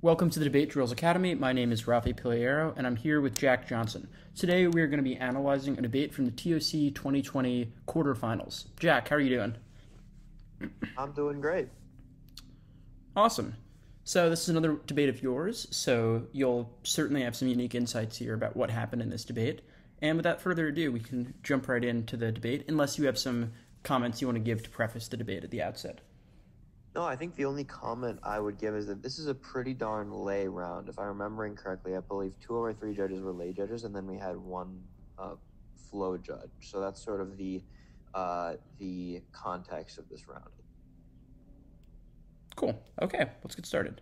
Welcome to the DebateDrills Academy. My name is Rafi Piliero, and I'm here with Jack Johnson. Today, we are going to be analyzing a debate from the TOC 2020 quarterfinals. Jack, how are you doing? I'm doing great. Awesome. So this is another debate of yours, so you'll certainly have some unique insights here about what happened in this debate. And without further ado, we can jump right into the debate, unless you have some comments you want to give to preface the debate at the outset. No, I think the only comment I would give is that this is a pretty darn lay round. If I'm remembering correctly, I believe 2 of our 3 judges were lay judges, and then we had one flow judge. So that's sort of the context of this round. Cool. Okay, let's get started.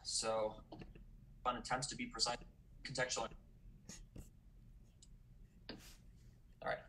So, fun attempts to be precise, contextual. All right.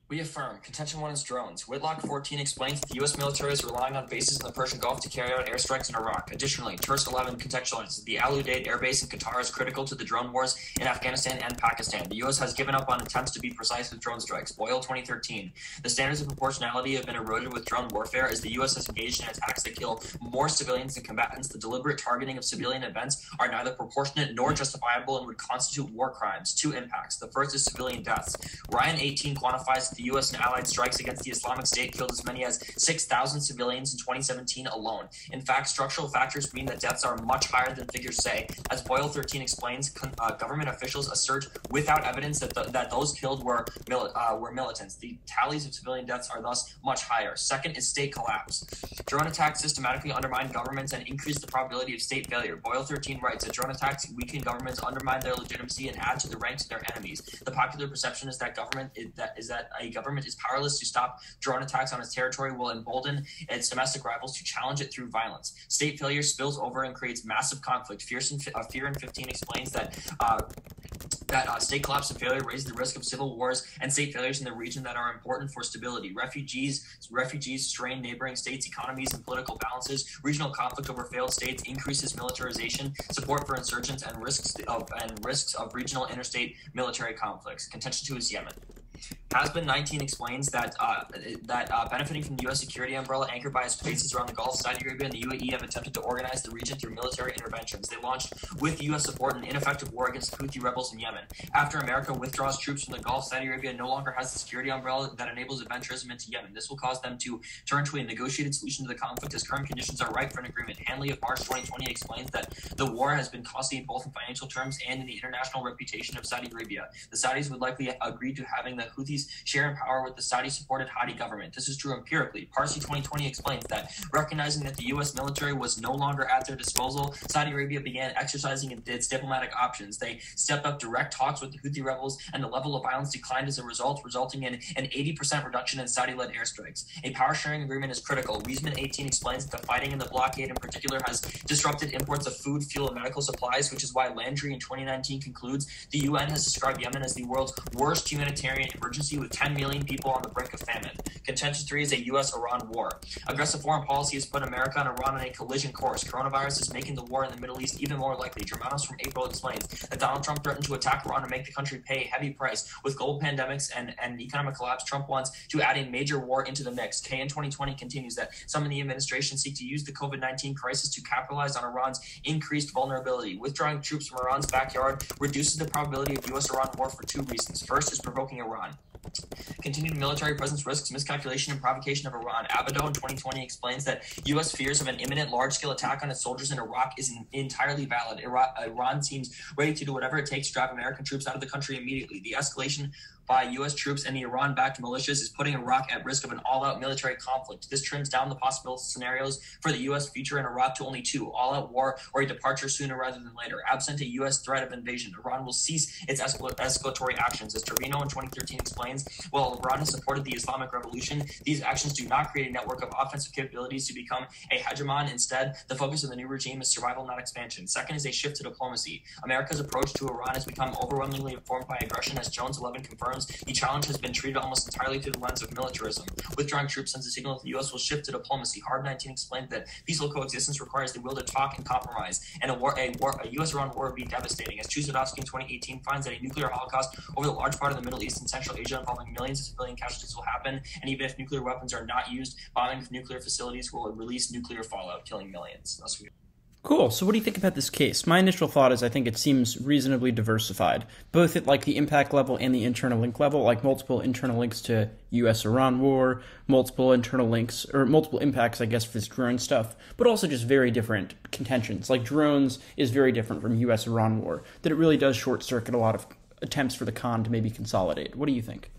We affirm. Contention 1 is drones. Whitlock 14 explains that the U.S. military is relying on bases in the Persian Gulf to carry out airstrikes in Iraq. Additionally, Tursk 11 contextualizes the Al Udeid Air Base in Qatar is critical to the drone wars in Afghanistan and Pakistan. The U.S. has given up on attempts to be precise with drone strikes. Boyle 2013. The standards of proportionality have been eroded with drone warfare as the U.S. has engaged in attacks that kill more civilians than combatants. The deliberate targeting of civilian events are neither proportionate nor justifiable and would constitute war crimes. 2 impacts. The first is civilian deaths. Ryan 18 quantifies that the U.S. and allied strikes against the Islamic State killed as many as 6,000 civilians in 2017 alone. In fact, structural factors mean that deaths are much higher than figures say. As Boyle 13 explains, government officials assert without evidence that those killed were militants. The tallies of civilian deaths are thus much higher. Second is state collapse. Drone attacks systematically undermine governments and increase the probability of state failure. Boyle 13 writes that drone attacks weaken governments, undermine their legitimacy, and add to the ranks of their enemies. The popular perception is that a government is powerless to stop drone attacks on its territory will embolden its domestic rivals to challenge it through violence. State failure spills over and creates massive conflict. Fear in 15 explains that state collapse and failure raise the risk of civil wars and state failures in the region that are important for stability. Refugees strain neighboring states' economies and political balances. Regional conflict over failed states increases militarization, support for insurgents, and risks of regional interstate military conflicts. Contention 2 is Yemen. Hasbin 19 explains that benefiting from the U.S. security umbrella anchored by its bases around the Gulf, Saudi Arabia and the UAE have attempted to organize the region through military interventions. They launched, with U.S. support, an ineffective war against the Houthi rebels in Yemen. After America withdraws troops from the Gulf, Saudi Arabia no longer has the security umbrella that enables adventurism into Yemen. This will cause them to turn to a negotiated solution to the conflict as current conditions are ripe for an agreement. Hanley of March 2020 explains that the war has been costly both in financial terms and in the international reputation of Saudi Arabia. The Saudis would likely agree to having the Houthis share in power with the Saudi-supported Hadi government. This is true empirically. Parsi 2020 explains that, recognizing that the U.S. military was no longer at their disposal, Saudi Arabia began exercising its diplomatic options. They stepped up direct talks with the Houthi rebels, and the level of violence declined as a result, resulting in an 80% reduction in Saudi-led airstrikes. A power-sharing agreement is critical. Wiesman 18 explains that the fighting in the blockade in particular has disrupted imports of food, fuel, and medical supplies, which is why Landry in 2019 concludes the UN has described Yemen as the world's worst humanitarian emergency with 10 million people on the brink of famine. Contention 3 is a U.S.-Iran war. Aggressive foreign policy has put America and Iran on a collision course. Coronavirus is making the war in the Middle East even more likely. Germanos from April explains that Donald Trump threatened to attack Iran and make the country pay a heavy price. With global pandemics and economic collapse, Trump wants to add a major war into the mix. KN 2020 continues that some in the administration seek to use the COVID-19 crisis to capitalize on Iran's increased vulnerability. Withdrawing troops from Iran's backyard reduces the probability of U.S.-Iran war for 2 reasons. First is provoking Iran. Continued military presence risks miscalculation and provocation of Iran. Abado in 2020 explains that U.S. fears of an imminent large-scale attack on its soldiers in Iraq is entirely valid. Iran seems ready to do whatever it takes to drive American troops out of the country immediately. The escalation by U.S. troops and the Iran-backed militias is putting Iraq at risk of an all-out military conflict. This trims down the possible scenarios for the U.S. future in Iraq to only 2, all-out war or a departure sooner rather than later. Absent a U.S. threat of invasion, Iran will cease its escalatory actions. As Torino in 2013 explains, while Iran has supported the Islamic Revolution, these actions do not create a network of offensive capabilities to become a hegemon. Instead, the focus of the new regime is survival, not expansion. Second is a shift to diplomacy. America's approach to Iran has become overwhelmingly informed by aggression, as Jones 11 confirms. terms, the challenge has been treated almost entirely through the lens of militarism. Withdrawing troops sends a signal that the U.S. will shift to diplomacy. Hard 19 explained that peaceful coexistence requires the will to talk and compromise, and a U.S.-Iran war would be devastating, as Chuzadovsky in 2018 finds that a nuclear holocaust over the large part of the Middle East and Central Asia involving millions of civilian casualties will happen, and even if nuclear weapons are not used, bombing of nuclear facilities will release nuclear fallout, killing millions. Cool. So what do you think about this case? My initial thought is I think it seems reasonably diversified, both at like the impact level and the internal link level, like multiple internal links to U.S.-Iran war, multiple internal links, or multiple impacts, I guess, for this drone stuff, but also just very different contentions. Like drones is very different from U.S.-Iran war, that it really does short-circuit a lot of attempts for the con to maybe consolidate. What do you think?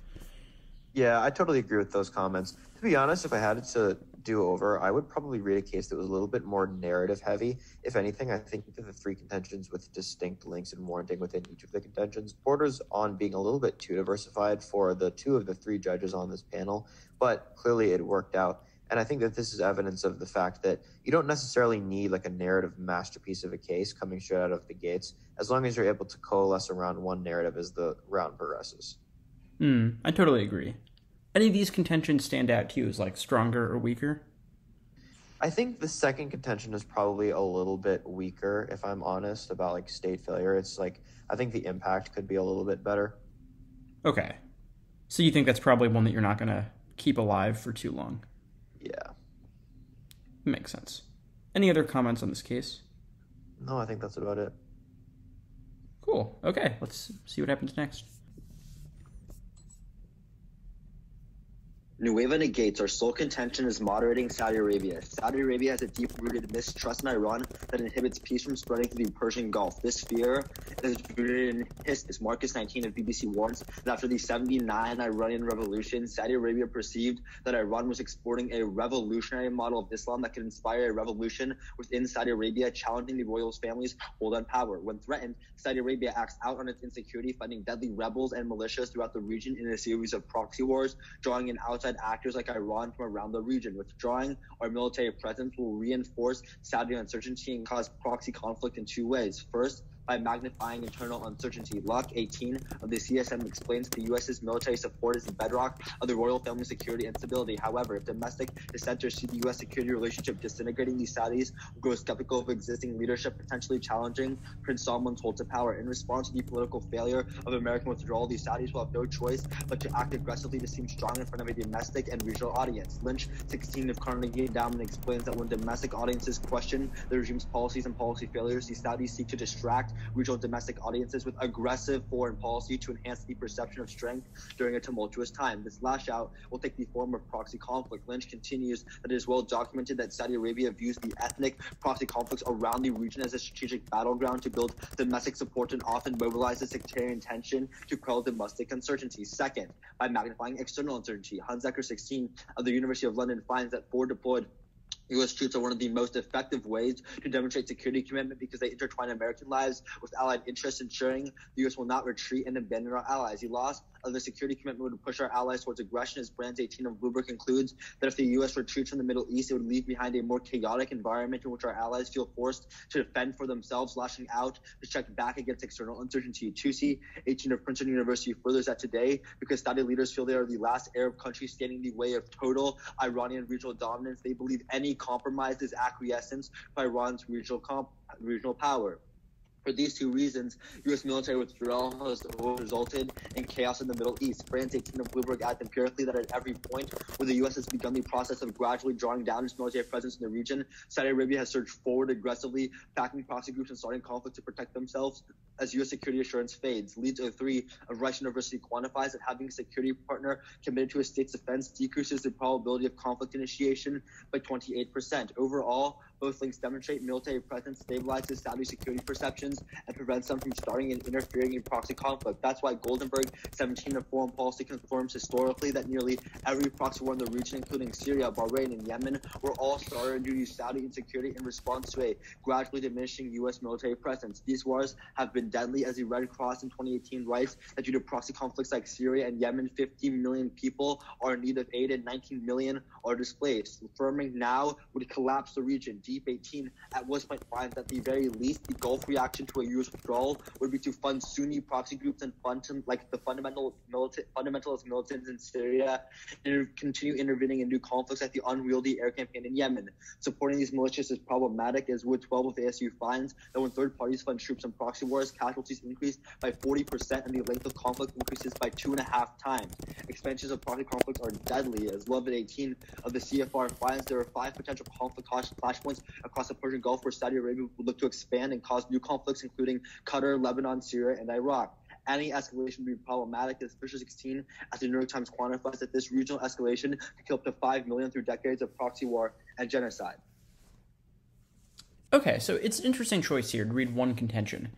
Yeah, I totally agree with those comments. To be honest, if I had to do over, I would probably read a case that was a little bit more narrative heavy. If anything, I think that the three contentions with distinct links and warranting within each of the contentions borders on being a little bit too diversified for the two of the three judges on this panel, but clearly it worked out. And I think that this is evidence of the fact that you don't necessarily need like a narrative masterpiece of a case coming straight out of the gates, as long as you're able to coalesce around one narrative as the round progresses. I totally agree. Any of these contentions stand out to you as like stronger or weaker? I think the second contention is probably a little bit weaker, if I'm honest, about like state failure. It's like, I think the impact could be a little bit better. Okay. So you think that's probably one that you're not going to keep alive for too long? Yeah. Makes sense. Any other comments on this case? No, I think that's about it. Cool. Okay, let's see what happens next. Nueva negates our sole contention is moderating Saudi Arabia. Saudi Arabia has a deep-rooted mistrust in Iran that inhibits peace from spreading to the Persian Gulf. This fear is rooted in history. Marcus 19 of BBC warns that after the 79 Iranian revolution, Saudi Arabia perceived that Iran was exporting a revolutionary model of Islam that could inspire a revolution within Saudi Arabia, challenging the royal family's hold on power. When threatened, Saudi Arabia acts out on its insecurity, fighting deadly rebels and militias throughout the region in a series of proxy wars, drawing in outside actors like Iran from around the region. Withdrawing our military presence will reinforce Saudi uncertainty and cause proxy conflict in two ways. First, by magnifying internal uncertainty. Lock 18 of the CSM explains the U.S.'s military support is the bedrock of the royal family security and stability. However, if domestic dissenters see the U.S. security relationship disintegrating, the Saudis will grow skeptical of existing leadership, potentially challenging Prince Salman's hold to power. In response to the political failure of American withdrawal, the Saudis will have no choice but to act aggressively to seem strong in front of a domestic and regional audience. Lynch 16 of Carnegie Endowment explains that when domestic audiences question the regime's policies and policy failures, the Saudis seek to distract regional domestic audiences with aggressive foreign policy to enhance the perception of strength during a tumultuous time. This lash out will take the form of proxy conflict. Lynch continues that it is well documented that Saudi Arabia views the ethnic proxy conflicts around the region as a strategic battleground to build domestic support and often mobilizes sectarian tension to quell domestic uncertainty. Second, by magnifying external uncertainty. Hunsaker 16 of the University of London finds that forward deployed U.S. troops are one of the most effective ways to demonstrate security commitment because they intertwine American lives with allied interests, ensuring the U.S. will not retreat and abandon our allies. The loss of the security commitment would push our allies towards aggression, as Brands 18 of Bloomberg concludes that if the U.S. retreats from the Middle East, it would leave behind a more chaotic environment in which our allies feel forced to defend for themselves, lashing out to check back against external uncertainty. TOC 18 of Princeton University furthers that today, because Saudi leaders feel they are the last Arab country standing in the way of total Iranian regional dominance, they believe any compromise is acquiescence by Iran's regional power. For these two reasons, U.S. military withdrawal has resulted in chaos in the Middle East. France 18 of Bloomberg adds empirically that at every point where the U.S. has begun the process of gradually drawing down its military presence in the region, Saudi Arabia has surged forward aggressively, backing proxy groups and starting conflict to protect themselves as U.S. security assurance fades. Leeds 03 of Rice University quantifies that having a security partner committed to a state's defense decreases the probability of conflict initiation by 28%. Overall, both links demonstrate military presence stabilizes Saudi security perceptions and prevents them from starting and interfering in proxy conflict. That's why Goldenberg 17 of Foreign Policy confirms historically that nearly every proxy war in the region, including Syria, Bahrain, and Yemen, were all started due to Saudi insecurity in response to a gradually diminishing U.S. military presence. These wars have been deadly, as the Red Cross in 2018 writes that due to proxy conflicts like Syria and Yemen, 15 million people are in need of aid and 19 million are displaced. Affirming now would collapse the region. Deep 18 at West Point finds that at the very least, the Gulf reaction to a U.S. withdrawal would be to fund Sunni proxy groups and fund like the fundamentalist militants in Syria and continue intervening in new conflicts like the unwieldy air campaign in Yemen. Supporting these militias is problematic, as Wood 12 of the ASU finds that when third parties fund troops in proxy wars, casualties increase by 40% and the length of conflict increases by 2.5 times. Expansions of proxy conflicts are deadly, as Level 18 of the CFR finds there are 5 potential conflict flashpoints across the Persian Gulf where Saudi Arabia would look to expand and cause new conflicts, including Qatar, Lebanon, Syria, and Iraq. Any escalation would be problematic, as Fisher 16, as the New York Times quantifies that this regional escalation could kill up to 5 million through decades of proxy war and genocide. Okay, so it's an interesting choice here to read one contention.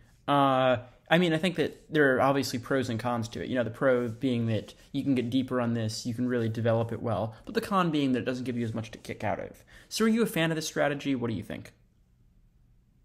I mean, I think that there are obviously pros and cons to it. You know, the pro being that you can get deeper on this, you can really develop it well, but the con being that it doesn't give you as much to kick out of. So are you a fan of this strategy? What do you think?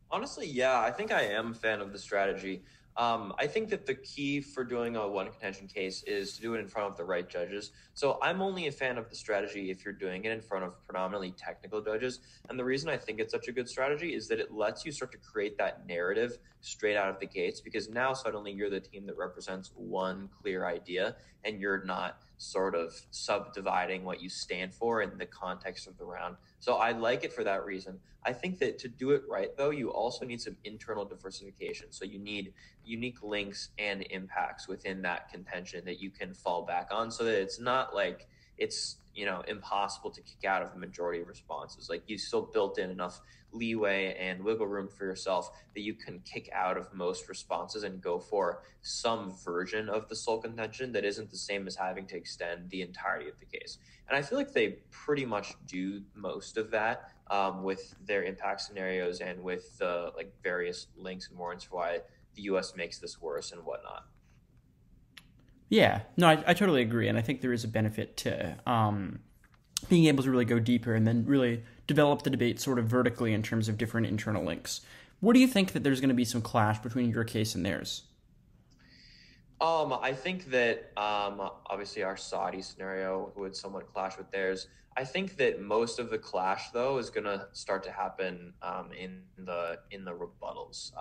Honestly, yeah, I think I am a fan of the strategy. I think that the key for doing a one contention case is to do it in front of the right judges. So I'm only a fan of the strategy if you're doing it in front of predominantly technical judges. And the reason I think it's such a good strategy is that it lets you start to create that narrative straight out of the gates, because now suddenly you're the team that represents one clear idea and you're not sort of subdividing what you stand for in the context of the round. So I like it for that reason. I think that to do it right, though, you also need some internal diversification. So you need unique links and impacts within that contention that you can fall back on, so that it's not like it's, you know, impossible to kick out of the majority of responses. Like, you still built in enough leeway and wiggle room for yourself that you can kick out of most responses and go for some version of the sole contention that isn't the same as having to extend the entirety of the case. And I feel like they pretty much do most of that with their impact scenarios and with the like various links and warrants for why the U.S. makes this worse and whatnot. Yeah, no, I totally agree, and I think there is a benefit to being able to really go deeper and then really develop the debate sort of vertically in terms of different internal links. What do you think that there's going to be some clash between your case and theirs? I think that obviously our Saudi scenario would somewhat clash with theirs. I think that most of the clash, though, is going to start to happen in the rebuttals.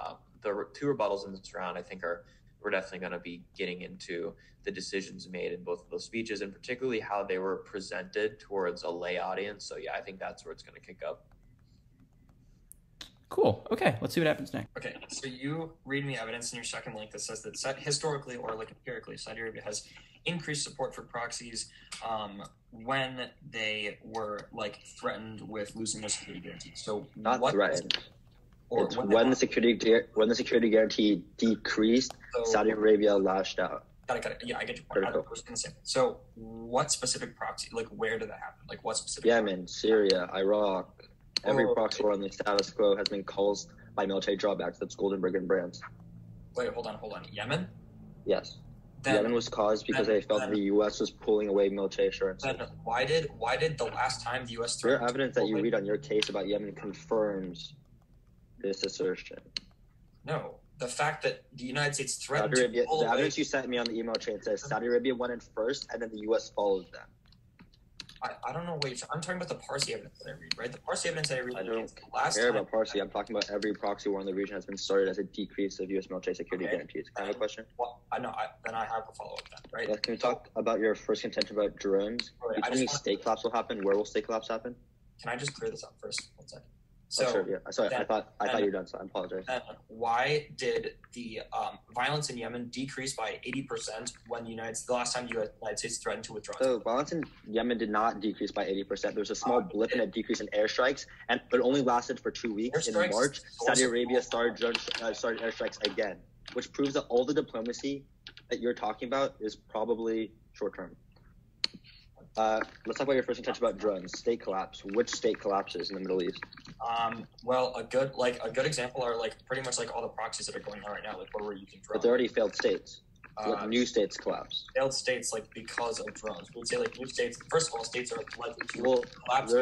The two rebuttals in this round, I think, we're definitely going to be getting into the decisions made in both of those speeches, and particularly how they were presented towards a lay audience. So yeah, I think that's where it's going to kick up. Cool. Okay, let's see what happens next. Okay, so you read me evidence in your second link that says that historically, or like empirically, Saudi Arabia has increased support for proxies when they were like threatened with losing their security guarantee. So not threatened. Or it's when the security guarantee decreased, Saudi Arabia lashed out. Got it. Yeah, I get your point. So what specific proxy, like where did that happen? Like what specific? Yemen, Syria, Iraq. Every proxy war on the status quo has been caused by military drawbacks. That's Goldenberg and Brands. Wait, hold on. Yemen? Yes. Yemen was caused because they felt that the U.S. was pulling away military assurances. Then why did the last time the U.S. Your evidence that you read on your case about Yemen confirms this assertion. No. The fact that the United States threatened Saudi Arabia, to pull the away... evidence you sent me on the email chain says Saudi Arabia went in first, and then the U.S. followed them. I don't know what I'm talking about the Parsi evidence that I read, right? The Parsi evidence that I read. I don't care about Parsi. I'm talking about every proxy war in the region has been started as a decrease of U.S. military security guarantees. Can I have a question? Well, then I have a follow-up then, right? Yeah, can we talk about your first contention about drones? Do you think state collapse will happen? Where will state collapse happen? Can I just clear this up first? 1 second. So, sure, yeah. Sorry, I thought you were done, so I apologize. Why did the violence in Yemen decrease by 80% when the last time the United States threatened to withdraw? So violence in Yemen did not decrease by 80%. There was a small blip and a decrease in airstrikes, and it only lasted for 2 weeks. In March, Saudi Arabia started airstrikes again, which proves that all the diplomacy that you're talking about is probably short-term. Let's talk about your first contention about drones. State collapse. Which state collapses in the Middle East? Well, a good example are like pretty much like all the proxies that are going on right now, like where we're using drones. But they're already failed states. What new states collapse? Failed states, like because of drones. We would say like new states. First of all, states are likely to collapse.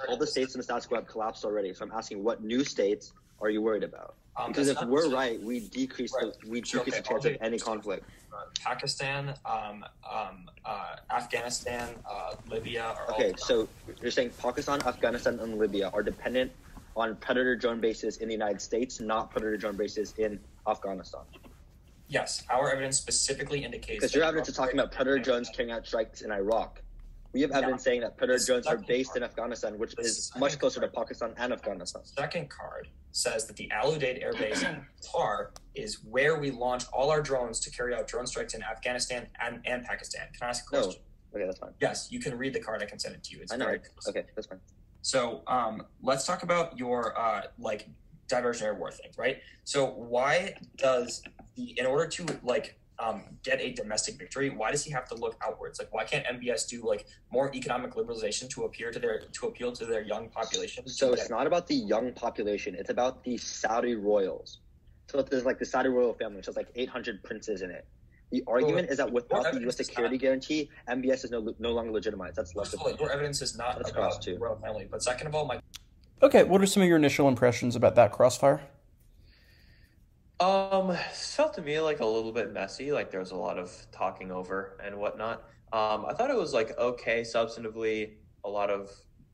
All the states in the status quo have collapsed already. So I'm asking, what new states are you worried about? Because if we're right, we decrease the chance of any conflict. Pakistan, Afghanistan, Libya are all so you're saying Pakistan, Afghanistan, and Libya are dependent on predator drone bases in the United States, not predator drone bases in Afghanistan? Yes, our evidence specifically indicates because your evidence is talking about predator drones carrying out strikes in Iraq. We have evidence saying that predator drones are based in Afghanistan, which is much closer to Pakistan and Afghanistan. Second card says that the Al Udeid Air Base in Qatar is where we launch all our drones to carry out drone strikes in Afghanistan and Pakistan. Can I ask a question? No. Okay, that's fine. Yes, you can read the card. I can send it to you. It's I know. very close. Okay, that's fine. So let's talk about your diversionary war thing, right? So why does in order to get a domestic victory, why does he have to look outwards? Like, why can't MBS do more economic liberalization to appeal to their young population? So it's not about the young population; it's about the Saudi royals. So there's the Saudi royal family, which has 800 princes in it. The argument is that without the U.S. security guarantee, MBS is no longer legitimized. That's left. Your evidence is not about the royal family. But second of all, Okay, what are some of your initial impressions about that crossfire? Felt to me a little bit messy. There was a lot of talking over and whatnot. I thought it was okay substantively. A lot of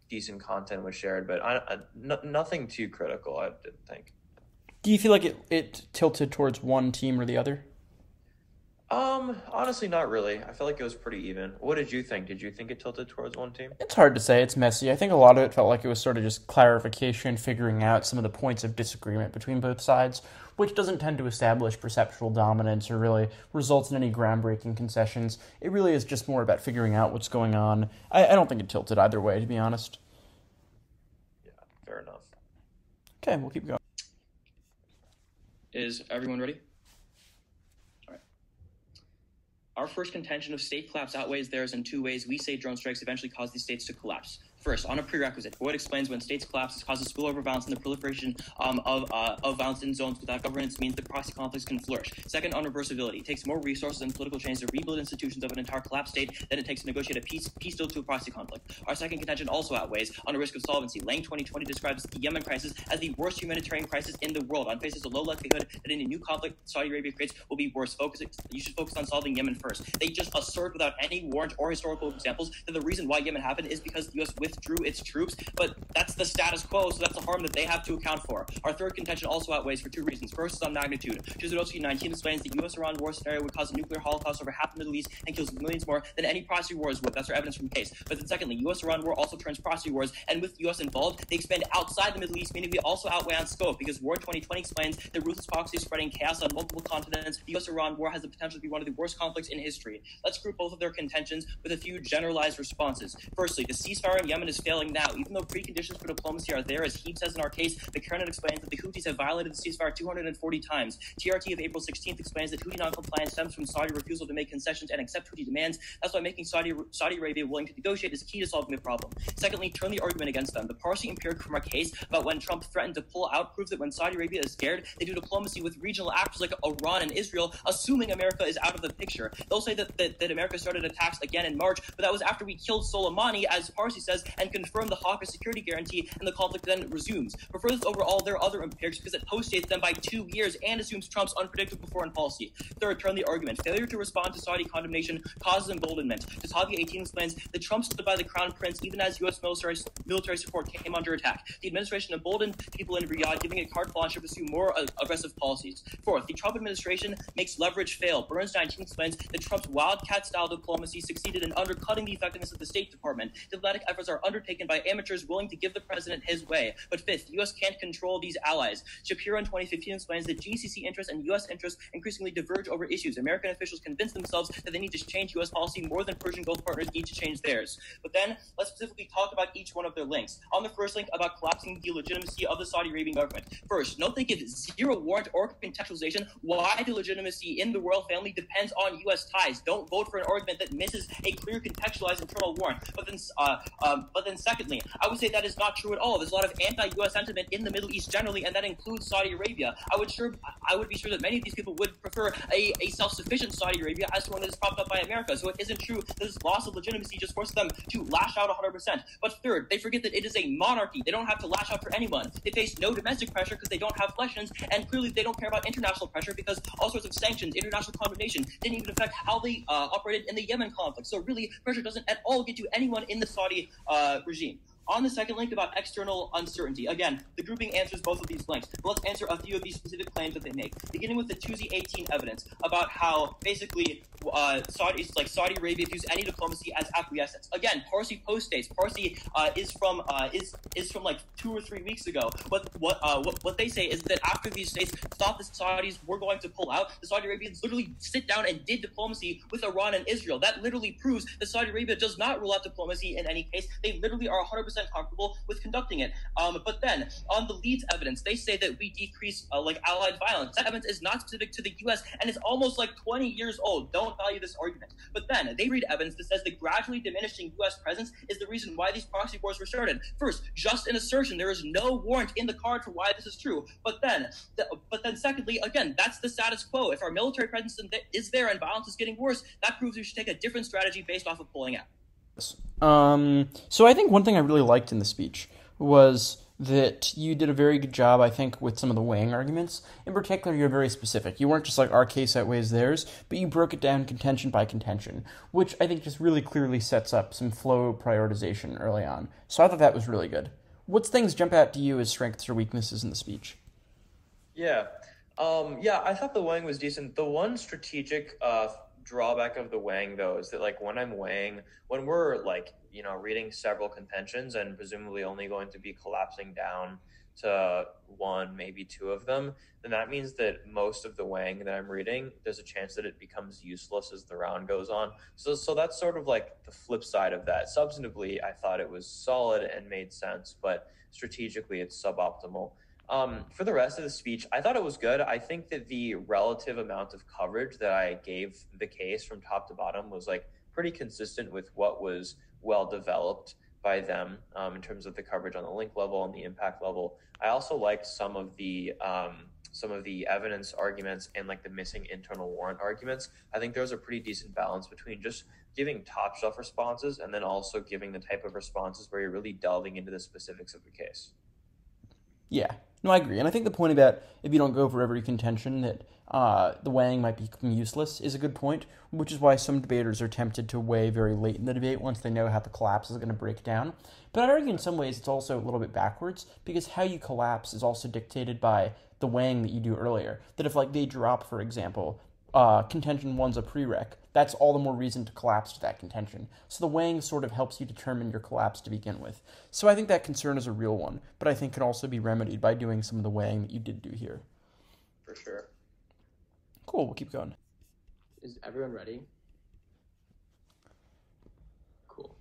decent content was shared, but nothing too critical. I didn't think. Do you feel like it tilted towards one team or the other? Honestly, not really. I felt like it was pretty even. What did you think? Did you think it tilted towards one team? It's hard to say. It's messy. I think a lot of it felt like it was sort of just clarification, figuring out some of the points of disagreement between both sides, which doesn't tend to establish perceptual dominance or really results in any groundbreaking concessions. It really is just more about figuring out what's going on. I don't think it tilted either way, to be honest. Yeah, fair enough. Okay, we'll keep going. Is everyone ready? Our first contention of state collapse outweighs theirs in two ways. We say drone strikes eventually cause these states to collapse. First, on a prerequisite, Boyd explains when states collapse, it causes spillover violence and the proliferation of violence in zones without governance means that proxy conflicts can flourish. Second, on reversibility, it takes more resources and political change to rebuild institutions of an entire collapsed state than it takes to negotiate a peace deal to a proxy conflict. Our second contention also outweighs on a risk of solvency. Lang 2020 describes the Yemen crisis as the worst humanitarian crisis in the world. On faces of low likelihood that any new conflict Saudi Arabia creates will be worse. You should focus on solving Yemen first. They just assert without any warrant or historical examples that the reason why Yemen happened is because the U.S. withdrew its troops, but that's the status quo, so that's a harm that they have to account for. Our third contention also outweighs for two reasons. First is on magnitude. Chizudowski 19 explains the U.S.-Iran war scenario would cause a nuclear holocaust over half the Middle East and kills millions more than any proxy wars would. That's our evidence from the case. But then secondly, U.S.-Iran war also turns proxy wars, and with the U.S. involved, they expand outside the Middle East, meaning we also outweigh on scope, because War 2020 explains that ruthless proxies spreading chaos on multiple continents. The U.S.-Iran war has the potential to be one of the worst conflicts in history. Let's group both of their contentions with a few generalized responses. Firstly, the ceasefire in Yemen is failing now, even though preconditions for diplomacy are there. As Heeb says in our case, the Karen explains that the Houthis have violated the ceasefire 240 times. TRT of April 16th explains that Houthi noncompliance stems from Saudi refusal to make concessions and accept Houthi demands. That's why making Saudi Arabia willing to negotiate is key to solving the problem. Secondly, turn the argument against them. The Parsi empiric from our case about when Trump threatened to pull out prove that when Saudi Arabia is scared, they do diplomacy with regional actors like Iran and Israel, assuming America is out of the picture. They'll say that America started attacks again in March, but that was after we killed Soleimani, as Parsi says, and confirmed the Hawker security guarantee, and the conflict then resumes. But further overall, there are other empirics because it postdates them by 2 years and assumes Trump's unpredictable foreign policy. Third, turn the argument. Failure to respond to Saudi condemnation causes emboldenment. Tasavi 18 explains that Trump stood by the Crown Prince even as U.S. military support came under attack. The administration emboldened people in Riyadh, giving it carte blanche to pursue more aggressive policies. Fourth, the Trump administration makes leverage fail. Burns 19 explains that Trump's wildcat-style diplomacy succeeded in undercutting the effectiveness of the State Department. Diplomatic efforts are undertaken by amateurs willing to give the president his way. But fifth, the U.S. can't control these allies. Shapiro in 2015 explains that GCC interests and U.S. interests increasingly diverge over issues. American officials convince themselves that they need to change U.S. policy more than Persian Gulf partners need to change theirs. But then, let's specifically talk about each one of their links. On the first link about collapsing the legitimacy of the Saudi Arabian government. First, note they give zero warrant or contextualization why the legitimacy in the royal family depends on U.S. ties. Don't vote for an argument that misses a clear contextualized internal warrant. But then secondly, I would say that is not true at all. There's a lot of anti-U.S. sentiment in the Middle East generally, and that includes Saudi Arabia. I would be sure that many of these people would prefer a self-sufficient Saudi Arabia as to one that is propped up by America. So it isn't true that this loss of legitimacy just forces them to lash out 100%. But third, they forget that it is a monarchy. They don't have to lash out for anyone. They face no domestic pressure because they don't have elections, and clearly they don't care about international pressure because all sorts of sanctions, international condemnation didn't even affect how they operated in the Yemen conflict. So really, pressure doesn't at all get to anyone in the Saudi regime. On the second link about external uncertainty, again, the grouping answers both of these links, but let's answer a few of these specific claims that they make, beginning with the 2Z18 evidence about how basically Saudi Arabia views any diplomacy as acquiescence. Again, Parsi Post states Parsi is from like 2 or 3 weeks ago. But what they say is that after these states thought the Saudis were going to pull out, the Saudi Arabians literally sit down and did diplomacy with Iran and Israel. That literally proves that Saudi Arabia does not rule out diplomacy in any case. They literally are 100% comfortable with conducting it. But then on the Leeds evidence, they say that we decrease allied violence. That evidence is not specific to the U.S. and it's almost like 20 years old. Don't value this argument. But then they read evidence that says the gradually diminishing U.S. presence is the reason why these proxy wars were started. First, just an assertion. There is no warrant in the card for why this is true. But then secondly, again, that's the status quo. If our military presence is there and violence is getting worse, that proves we should take a different strategy based off of pulling out. So I think one thing I really liked in the speech was that you did a very good job, I think, with some of the weighing arguments. In particular, you're very specific. You weren't just like, our case outweighs theirs, but you broke it down contention by contention, which I think just really clearly sets up some flow prioritization early on. So I thought that was really good. What things jump out to you as strengths or weaknesses in the speech? Yeah, I thought the weighing was decent. The one strategic drawback of the weighing, though, is that when we're reading several contentions and presumably only going to be collapsing down to one, maybe two of them, then that means that most of the weighing that I'm reading, there's a chance that it becomes useless as the round goes on. So that's sort of like the flip side of that. Substantively, I thought it was solid and made sense, but strategically it's suboptimal. For the rest of the speech, I thought it was good. I think that the relative amount of coverage that I gave the case from top to bottom was pretty consistent with what was well developed by them in terms of the coverage on the link level and the impact level. I also liked some of the evidence arguments and the missing internal warrant arguments. I think there's a pretty decent balance between just giving top shelf responses and then also giving the type of responses where you're really delving into the specifics of the case. Yeah, no, I agree. And I think the point about if you don't go for every contention that the weighing might become useless is a good point, which is why some debaters are tempted to weigh very late in the debate once they know how the collapse is going to break down. But I'd argue in some ways it's also a little bit backwards, because how you collapse is also dictated by the weighing that you do earlier. That if they drop, for example, contention 1's a prereq, that's all the more reason to collapse to that contention. So the weighing sort of helps you determine your collapse to begin with. So I think that concern is a real one, but I think can also be remedied by doing some of the weighing that you did do here. For sure. Cool, we'll keep going. Is everyone ready? Cool.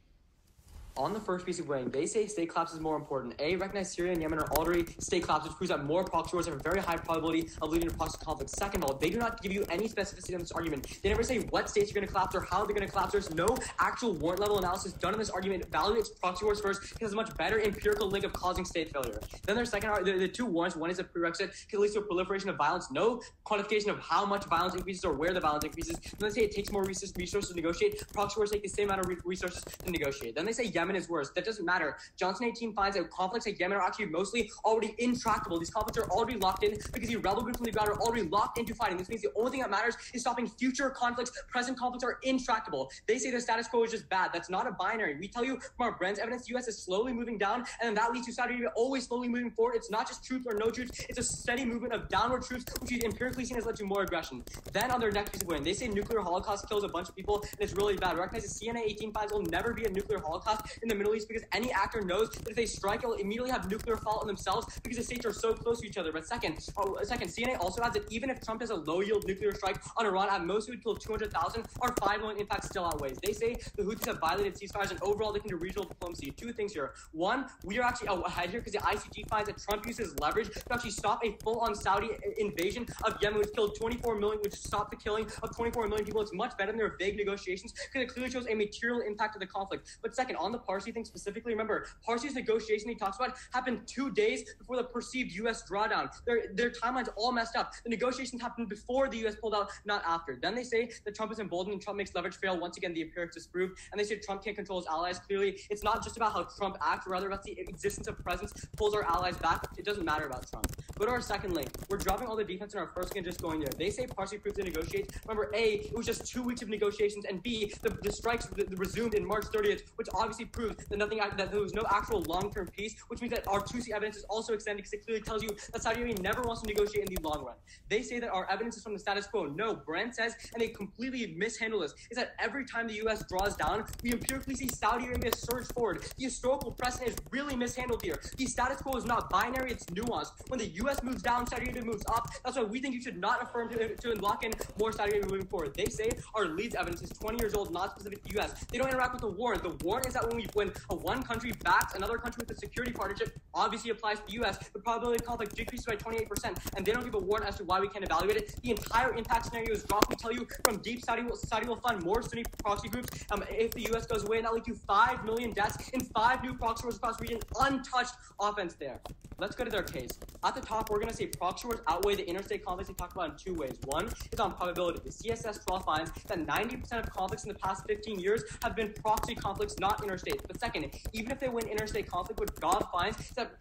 On the first piece of weighing, they say state collapse is more important. A, recognize Syria and Yemen are already state collapse, which proves that more proxy wars have a very high probability of leading to proxy conflict. Second of all, they do not give you any specificity on this argument. They never say what states are going to collapse or how they're going to collapse. There's no actual warrant level analysis done in this argument. It validates proxy wars first because it has a much better empirical link of causing state failure. Then their second, the two warrants, one is a prerequisite, can lead to a proliferation of violence. No quantification of how much violence increases or where the violence increases. Then they say it takes more resources to negotiate. Proxy wars take the same amount of resources to negotiate. Then they say Yemen is worse. That doesn't matter. Johnson 18 finds that conflicts like Yemen are actually mostly already intractable. These conflicts are already locked in because the rebel groups on the ground are already locked into fighting. This means the only thing that matters is stopping future conflicts. Present conflicts are intractable. They say the status quo is just bad. That's not a binary. We tell you from our Brand's evidence, the U.S. is slowly moving down, and then that leads to Saudi Arabia always slowly moving forward. It's not just truth or no truth. It's a steady movement of downward truths, which we've empirically seen has led to more aggression. Then on their next piece of weighing, they say nuclear holocaust kills a bunch of people, and it's really bad. Recognize that CNN 18 finds will never be a nuclear holocaust in the Middle East because any actor knows that if they strike, it'll immediately have nuclear fallout on themselves because the states are so close to each other. But second, CNN also adds that even if Trump does a low-yield nuclear strike on Iran, at most it would kill 200,000, or 5 million impact still outweighs. They say the Houthis have violated ceasefires and overall they can do regional diplomacy. Two things here. One, we are actually ahead here because the ICG finds that Trump uses leverage to actually stop a full-on Saudi invasion of Yemen, which killed 24 million, which stopped the killing of 24 million people. It's much better than their vague negotiations because it clearly shows a material impact of the conflict. But second, on the Parsi thing specifically, remember, Parsi's negotiation he talks about happened 2 days before the perceived U.S. drawdown. Their timeline's all messed up. The negotiations happened before the U.S. pulled out, not after. Then they say that Trump is emboldened and Trump makes leverage fail. Once again, the empirics disprove. And they say Trump can't control his allies. Clearly, it's not just about how Trump acts, rather about the existence of presence pulls our allies back. It doesn't matter about Trump. Go to our second link. We're dropping all the defense in our first link and just going there. They say Parsi proves to negotiate. Remember, A, it was just 2 weeks of negotiations, and B, the strikes resumed in March 30th, which obviously proves that there was no actual long-term peace, which means that our 2C evidence is also extended because it clearly tells you that Saudi Arabia never wants to negotiate in the long run. They say that our evidence is from the status quo. No, Brand says, and they completely mishandle this, is that every time the U.S. draws down, we empirically see Saudi Arabia surge forward. The historical precedent is really mishandled here. The status quo is not binary, it's nuanced. When the U.S. moves down, Saudi Arabia moves up. That's why we think you should not affirm to lock in more Saudi Arabia moving forward. They say our Leeds evidence is 20 years old, not specific to the U.S. They don't interact with the warrant. The warrant is that when one country backs another country with a security partnership, obviously applies to the U.S., the probability of conflict decreases by 28%, and they don't give a warrant as to why we can't evaluate it. The entire impact scenario is dropped. We tell you from deep Saudi will fund more Sunni proxy groups if the U.S. goes away, and that leads to 5 million deaths in 5 new proxy wars across the region. Untouched offense there. Let's go to their case. At the top, we're going to say proxy wars outweigh the interstate conflicts they talk about in 2 ways. One is on probability. The CSS 12 finds that 90% of conflicts in the past 15 years have been proxy conflicts, not interstate. But second, even if they win interstate conflict, what Gov finds is that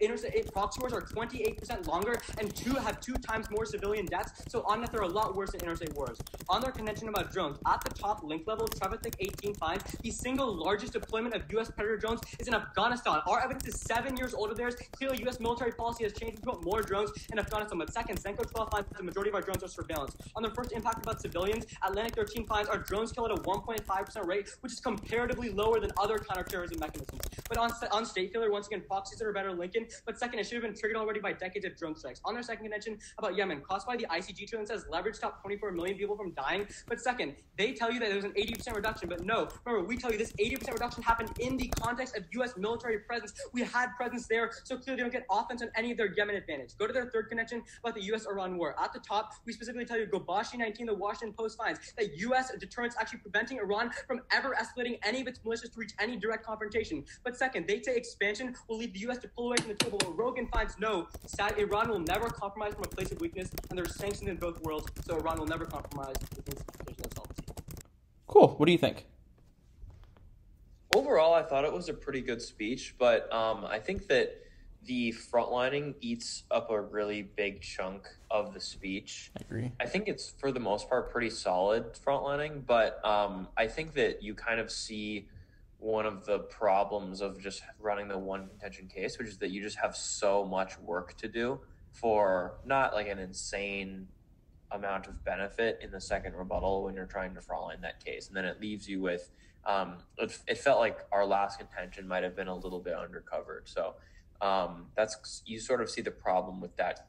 proxy wars are 28% longer and have 2 times more civilian deaths. So on that, they're a lot worse than interstate wars. On their contention about drones, at the top link level, Trevithick 18 finds the single largest deployment of U.S. Predator drones is in Afghanistan. Our evidence is 7 years older than theirs. Clearly, U.S. military policy has changed. We put more drones in Afghanistan. But second, Senko 12 finds the majority of our drones are surveillance. On their first impact about civilians, Atlantic 13 finds our drones kill at a 1.5% rate, which is comparatively lower than other counterterrorism mechanisms. But on state failure, once again, proxies are better Lincoln. But second, it should have been triggered already by decades of drone strikes. On their second contention about Yemen, caused by the ICG trillion says leverage stopped 24 million people from dying. But second, they tell you that there was an 80% reduction. But no, remember, we tell you this 80% reduction happened in the context of U.S. military presence. We had presence there, so clearly they don't get offense on any of their Yemen advantage. Go to their third connection about the U.S.-Iran war. At the top, we specifically tell you Gobashi 19, the Washington Post finds that U.S. deterrence actually preventing Iran from ever escalating any of its militias to reach any direct confrontation. But second, they say expansion will lead the U.S. to pull away from the tool. But Rogan finds no. Iran will never compromise from a place of weakness, and there's sanctions in both worlds, so Iran will never compromise. There's no solvency. Cool. What do you think? Overall, I thought it was a pretty good speech, but I think that the frontlining eats up a really big chunk of the speech. I agree. I think it's, for the most part, pretty solid frontlining, but I think that you kind of see one of the problems of just running the one contention case, which is that you just have so much work to do for not like an insane amount of benefit in the second rebuttal when you're trying to frontline that case. And then it leaves you with, it felt like our last contention might have been a little bit undercovered. So that's, you sort of see the problem with that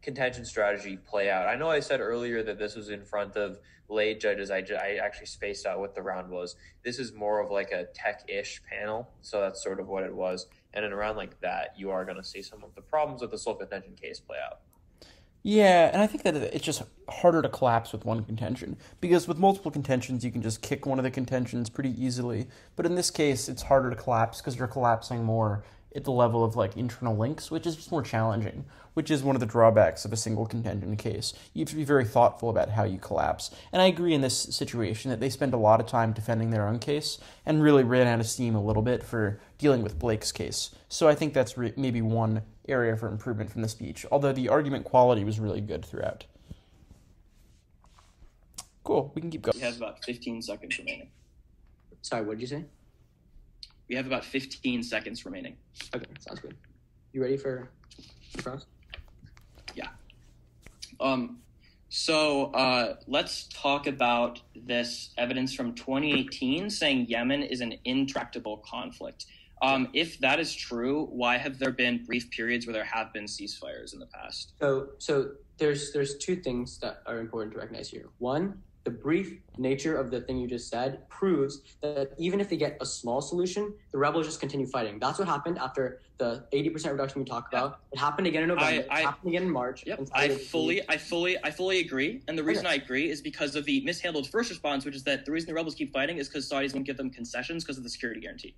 contention strategy play out. I know I said earlier that this was in front of lay judges. I actually spaced out what the round was. This is more of like a tech-ish panel, so that's sort of what it was. And in a round like that, you are going to see some of the problems with the sole contention case play out. Yeah, and I think that it's just harder to collapse with one contention, because with multiple contentions, you can just kick one of the contentions pretty easily. But in this case, it's harder to collapse because you're collapsing more at the level of like internal links, which is just more challenging, which is one of the drawbacks of a single contention case. You have to be very thoughtful about how you collapse. And I agree in this situation that they spend a lot of time defending their own case and really ran out of steam a little bit for dealing with Blake's case. So I think that's maybe one area for improvement from the speech, although the argument quality was really good throughout. Cool, we can keep going. We have about 15 seconds remaining. Sorry, what did you say? We have about 15 seconds remaining. Okay, sounds good. You ready for Frost? Yeah. So let's talk about this evidence from 2018 saying Yemen is an intractable conflict. If that is true, why have there been brief periods where there have been ceasefires in the past? So there's two things that are important to recognize here. One, the brief nature of the thing you just said proves that even if they get a small solution, the rebels just continue fighting. That's what happened after the 80% reduction we talked about. It happened again in November. It happened again in March. Yep. I fully agree. And the reason I agree is because of the mishandled first response, which is that the reason the rebels keep fighting is because Saudis won't give them concessions because of the security guarantee.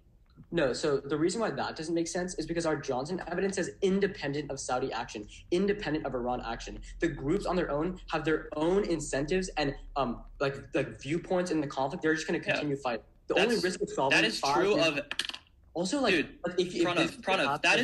No, so the reason why that doesn't make sense is because our Johnson evidence is independent of Saudi action, independent of Iran action. The groups on their own have their own incentives and like viewpoints in the conflict. They're just going to continue fighting. The only risk of solving that is true of. Also, like, dude, Pranav, that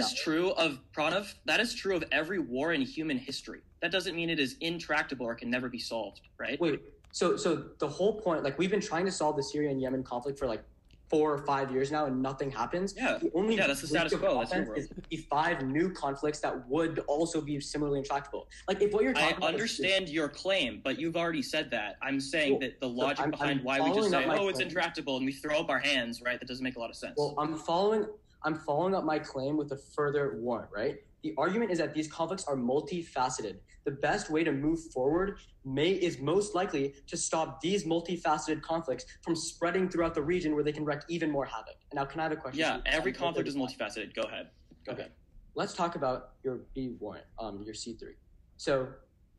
is true of every war in human history. That doesn't mean it is intractable or can never be solved, right? Wait, so the whole point, like, we've been trying to solve the Syria and Yemen conflict for like 4 or 5 years now and nothing happens. Yeah, the only that's the status quo. That's your is 55 new conflicts that would also be similarly intractable. Like if what you're talking I about understand your claim, but you've already said that. I'm saying that the logic behind why we just following say, up my it's claim. intractable, and we throw up our hands, right? That doesn't make a lot of sense. Well, I'm following up my claim with a further warrant, right? The argument is that these conflicts are multifaceted. The best way to move forward is most likely to stop these multifaceted conflicts from spreading throughout the region where they can wreak even more havoc. And now, can I have a question? Yeah, every conflict is multifaceted. Go ahead. Okay. Let's talk about your B warrant, your C3. So,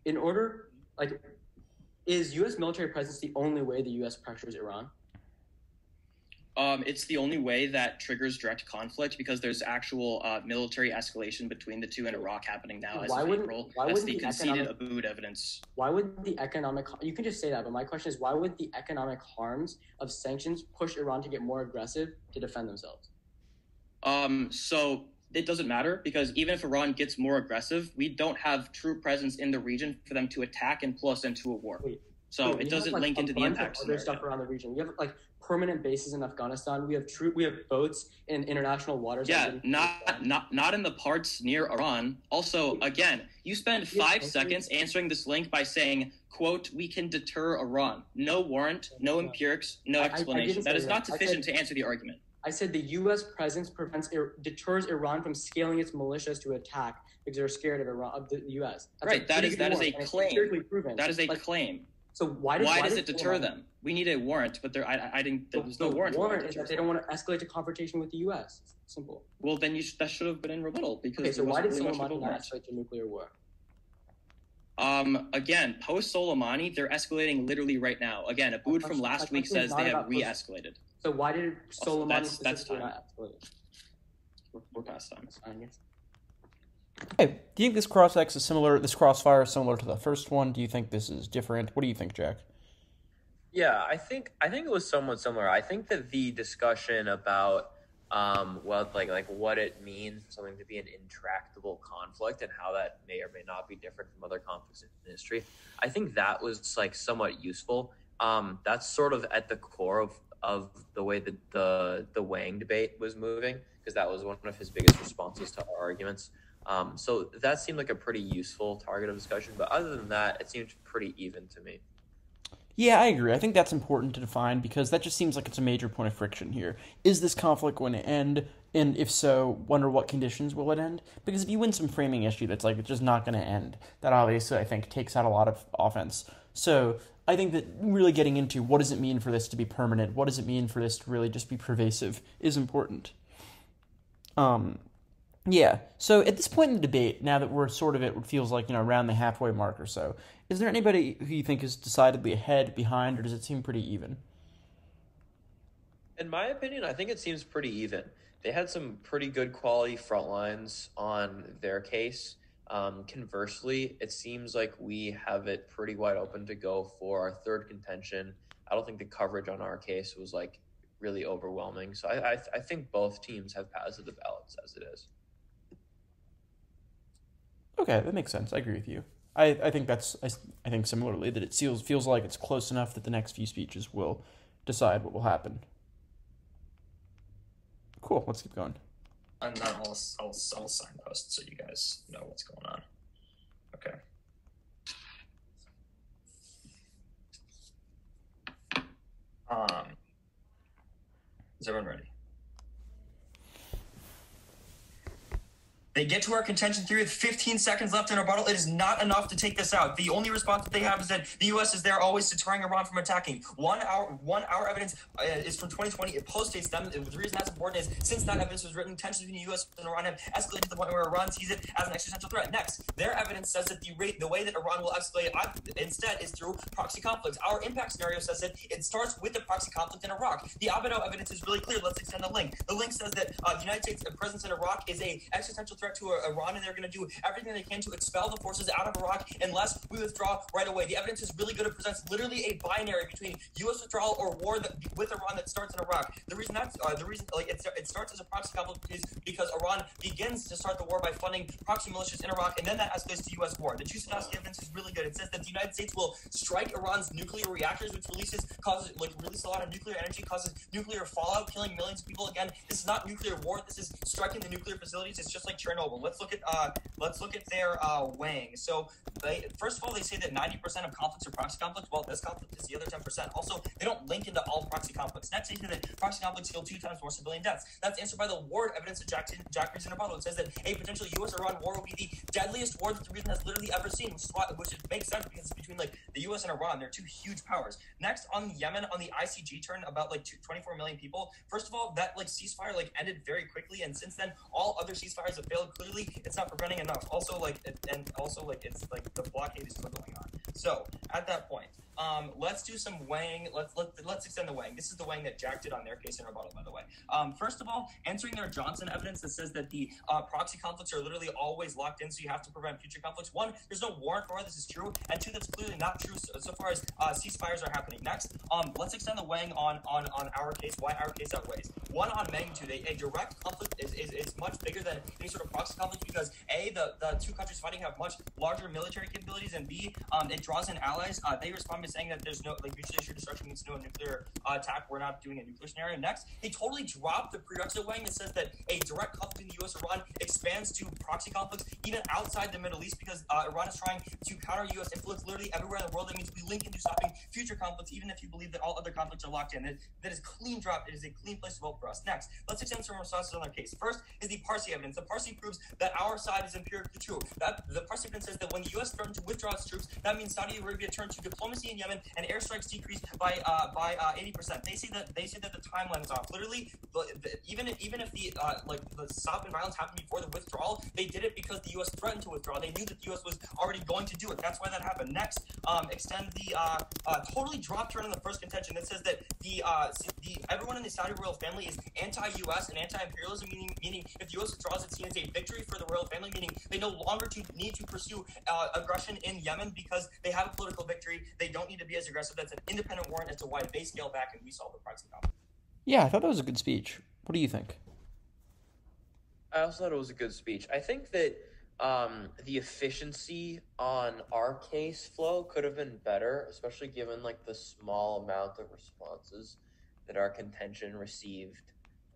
in order, is U.S. military presence the only way the U.S. pressures Iran? It's the only way that triggers direct conflict because there's actual military escalation between the two in Iraq happening now as of April. That's the conceded Abood evidence. Why would the economic... You can just say that, but my question is, why would the economic harms of sanctions push Iran to get more aggressive to defend themselves? So it doesn't matter because even if Iran gets more aggressive, we don't have true presence in the region for them to attack and pull us into a war. It doesn't link into the impact scenario. There's stuff around the region. We have permanent bases in Afghanistan. We have boats in international waters. Yeah, not in the parts near Iran. Also, again, you spend 5 seconds answering this link by saying, quote, we can deter Iran. No warrant, no empirics, no explanation. That is not sufficient to answer the argument. I said the U.S. presence deters Iran from scaling its militias to attack because they're scared of the U.S. Right, that is a claim. That is a claim. So why does it deter them? We need a warrant, but I think there's no warrant. The warrant is that they don't want to escalate to confrontation with the U.S. Simple. Well, then that should have been in rebuttal because. So why did Soleimani not escalate to nuclear war? Again, post Soleimani, they're escalating literally right now. Again, Abood from last week says they have re-escalated. So why did Soleimani specifically not escalate? We're past time. Hey, do you think this crossfire is similar to the first one? Do you think this is different? What do you think, Jack? Yeah, I think it was somewhat similar. I think that the discussion about what it means for something to be an intractable conflict and how that may or may not be different from other conflicts in history, I think that was somewhat useful. That's sort of at the core of the way that the Wang debate was moving, because that was one of his biggest responses to our arguments. So that seemed like a pretty useful target of discussion, but other than that, it seemed pretty even to me. Yeah, I agree. I think that's important to define because that just seems like it's a major point of friction here. Is this conflict going to end? And if so, under what conditions will it end? Because if you win some framing issue that's it's just not going to end, that obviously I think takes out a lot of offense. So I think that really getting into what does it mean for this to be permanent, what does it mean for this to really just be pervasive is important. Yeah, so at this point in the debate, now that we're it feels like, around the halfway mark or so, is there anybody who you think is decidedly ahead, behind, or does it seem pretty even? In my opinion, I think it seems pretty even. They had some pretty good quality front lines on their case. Conversely, it seems like we have it pretty wide open to go for our third contention. I don't think the coverage on our case was really overwhelming. So I think both teams have passed the ballots as it is. Okay, that makes sense. I agree with you. I think similarly that it feels like it's close enough that the next few speeches will decide what will happen. Cool. Let's keep going. And then I'll signpost so you guys know what's going on. Okay. Is everyone ready? They get to our contention theory with 15 seconds left in rebuttal. It is not enough to take this out. The only response that they have is that the U.S. is there always deterring Iran from attacking. 1 hour evidence is from 2020. It postdates them. The reason that's important is since that evidence was written, tensions between the U.S. and Iran have escalated to the point where Iran sees it as an existential threat. Next, their evidence says that the way that Iran will escalate instead is through proxy conflicts. Our impact scenario says that it starts with the proxy conflict in Iraq. The Abado evidence is really clear. Let's extend the link. The link says that the United States' presence in Iraq is an existential threat threat to Iran, and they're going to do everything they can to expel the forces out of Iraq unless we withdraw right away. The evidence is really good. It presents literally a binary between U.S. withdrawal or war with Iran that starts in Iraq. The reason it starts as a proxy conflict is because Iran begins to start the war by funding proxy militias in Iraq, and then that escalates to U.S. war. The Chusanovsky evidence is really good. It says that the United States will strike Iran's nuclear reactors, which releases a lot of nuclear energy, causes nuclear fallout, killing millions of people. Again, this is not nuclear war. This is striking the nuclear facilities. It's just like Chernobyl. Let's look at their weighing. So, first of all, they say that 90% of conflicts are proxy conflicts. Well, this conflict is the other 10%. Also, they don't link into all proxy conflicts. Next, they say that proxy conflicts kill 2 times more civilian deaths. That's answered by the Ward evidence that Jack reads in rebuttal. It says that a potential U.S.-Iran war will be the deadliest war that the region has literally ever seen, which makes sense because it's between the U.S. and Iran. They're two huge powers. Next, on Yemen, on the ICG turn, about 24 million people. First of all, that ceasefire ended very quickly, and since then, all other ceasefires have failed. Clearly, it's not preventing enough. Also, it's the blockade is still going on. So at that point, let's do some weighing. Let's extend the weighing. This is the weighing that Jack did on their case in rebuttal, by the way. First of all, answering their Johnson evidence that says that the proxy conflicts are literally always locked in, so you have to prevent future conflicts. 1, there's no warrant for why this is true, and 2, that's clearly not true so far as ceasefires are happening. Next, let's extend the weighing on our case. Why our case outweighs. 1, on magnitude, a direct conflict is much bigger than any sort of proxy conflict because A, the two countries fighting have much larger military capabilities, and B, it draws in allies. They respond by saying that there's no mutually assured destruction means no nuclear attack. We're not doing a nuclear scenario. Next, they totally dropped the prerequisite weighing that says that a direct conflict in the U.S.-Iran expands to proxy conflicts even outside the Middle East because Iran is trying to counter U.S. influence literally everywhere in the world. That means we link into stopping future conflicts, even if you believe that all other conflicts are locked in. That is clean drop. It is a clean place to vote for us. Next, let's extend some responses on our case. First is the Parsi evidence. The Parsi proves that our side is empirically true. The Parsi evidence says that when the U.S. threatened to withdraw its troops, that means Saudi Arabia turned to diplomacy in Yemen and airstrikes decreased by 80%. They say that the timeline is off. Literally, even if the stop and violence happened before the withdrawal, they did it because the U.S. threatened to withdraw. They knew that the U.S. was already going to do it. That's why that happened. Next, extend the totally drop turn in the first contention that says that the everyone in the Saudi royal family is anti-U.S. and anti-imperialism, meaning if the U.S. withdraws, it's seen as a victory for the royal family, meaning they no longer need to pursue aggression in Yemen because they have a political victory. They don't need to be as aggressive. That's an independent warrant as to why they scale back and we solve the proxy conflict. Yeah, I thought that was a good speech. What do you think? I also thought it was a good speech. I think that the efficiency on our case flow could have been better, especially given the small amount of responses that our contention received.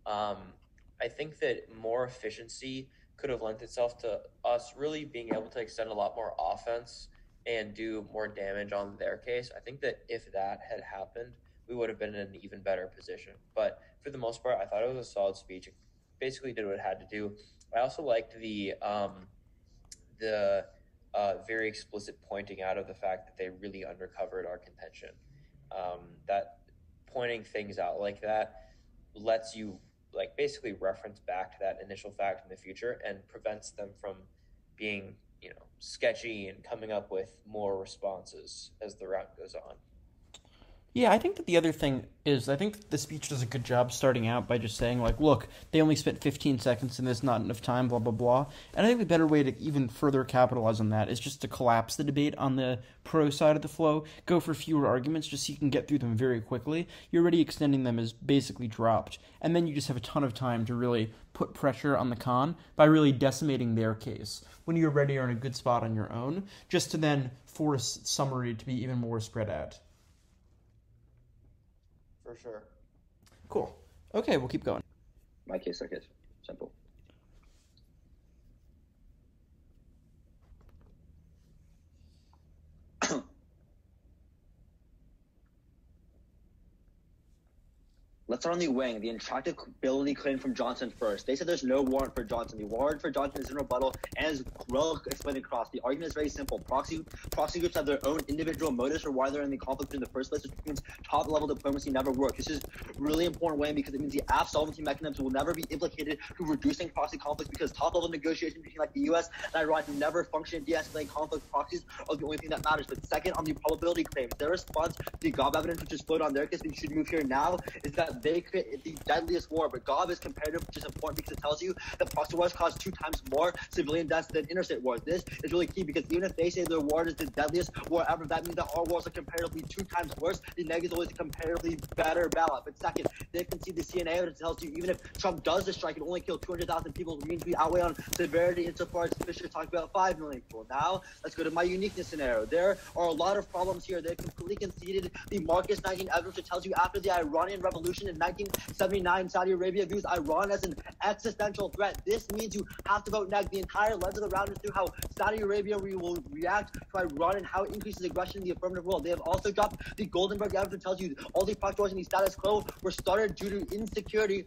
I think that more efficiency could have lent itself to us really being able to extend a lot more offense and do more damage on their case. I think that if that had happened, we would have been in an even better position. But for the most part, I thought it was a solid speech. It basically did what it had to do. I also liked the very explicit pointing out of the fact that they really undercovered our contention. That pointing things out like that lets you basically reference back to that initial fact in the future and prevents them from being, sketchy and coming up with more responses as the route goes on. Yeah, I think that the other thing is, I think the speech does a good job starting out by just saying, look, they only spent 15 seconds and there's not enough time, blah, blah, blah. And I think the better way to even further capitalize on that is just to collapse the debate on the pro side of the flow, go for fewer arguments just so you can get through them very quickly. You're already extending them as basically dropped. And then you just have a ton of time to really put pressure on the con by really decimating their case when you're ready or in a good spot on your own, just to then force summary to be even more spread out. For sure. Cool. Okay, we'll keep going. My case, simple. Let's start on the weighing. The intractability claim from Johnson first. They said there's no warrant for Johnson. The warrant for Johnson is in rebuttal and is well explained across. The argument is very simple. Proxy groups have their own individual motives for why they're in the conflict in the first place, which means top-level diplomacy never works. This is really important weighing because it means the absolvency mechanisms will never be implicated to reducing proxy conflicts because top-level negotiations between the U.S. and Iran never function in de-escalating conflict. Proxies are the only thing that matters. But second, on the probability claims, their response to the GOB evidence, which is flowed on their case, we should move here now, is that that they create the deadliest war, but GOV is comparative, which is important because it tells you that proxy wars cause 2 times more civilian deaths than interstate wars. This is really key because even if they say their war is the deadliest war ever, that means that our wars are comparatively 2 times worse. The negative is always a comparatively better ballot. But second, they can see the CNA evidence tells you even if Trump does the strike, it only kill 200,000 people, it means we outweigh on severity insofar as Fisher talked about 5 million people. Now, let's go to my uniqueness scenario. There are a lot of problems here. They completely conceded the Marcus 19 evidence, which tells you after the Iranian Revolution in 1979, Saudi Arabia views Iran as an existential threat. This means you have to vote neg. The entire lens of the round is through how Saudi Arabia will react to Iran and how it increases aggression in the affirmative world. They have also dropped the Goldenberg evidence, which tells you all these proxy wars and the status quo were started due to insecurity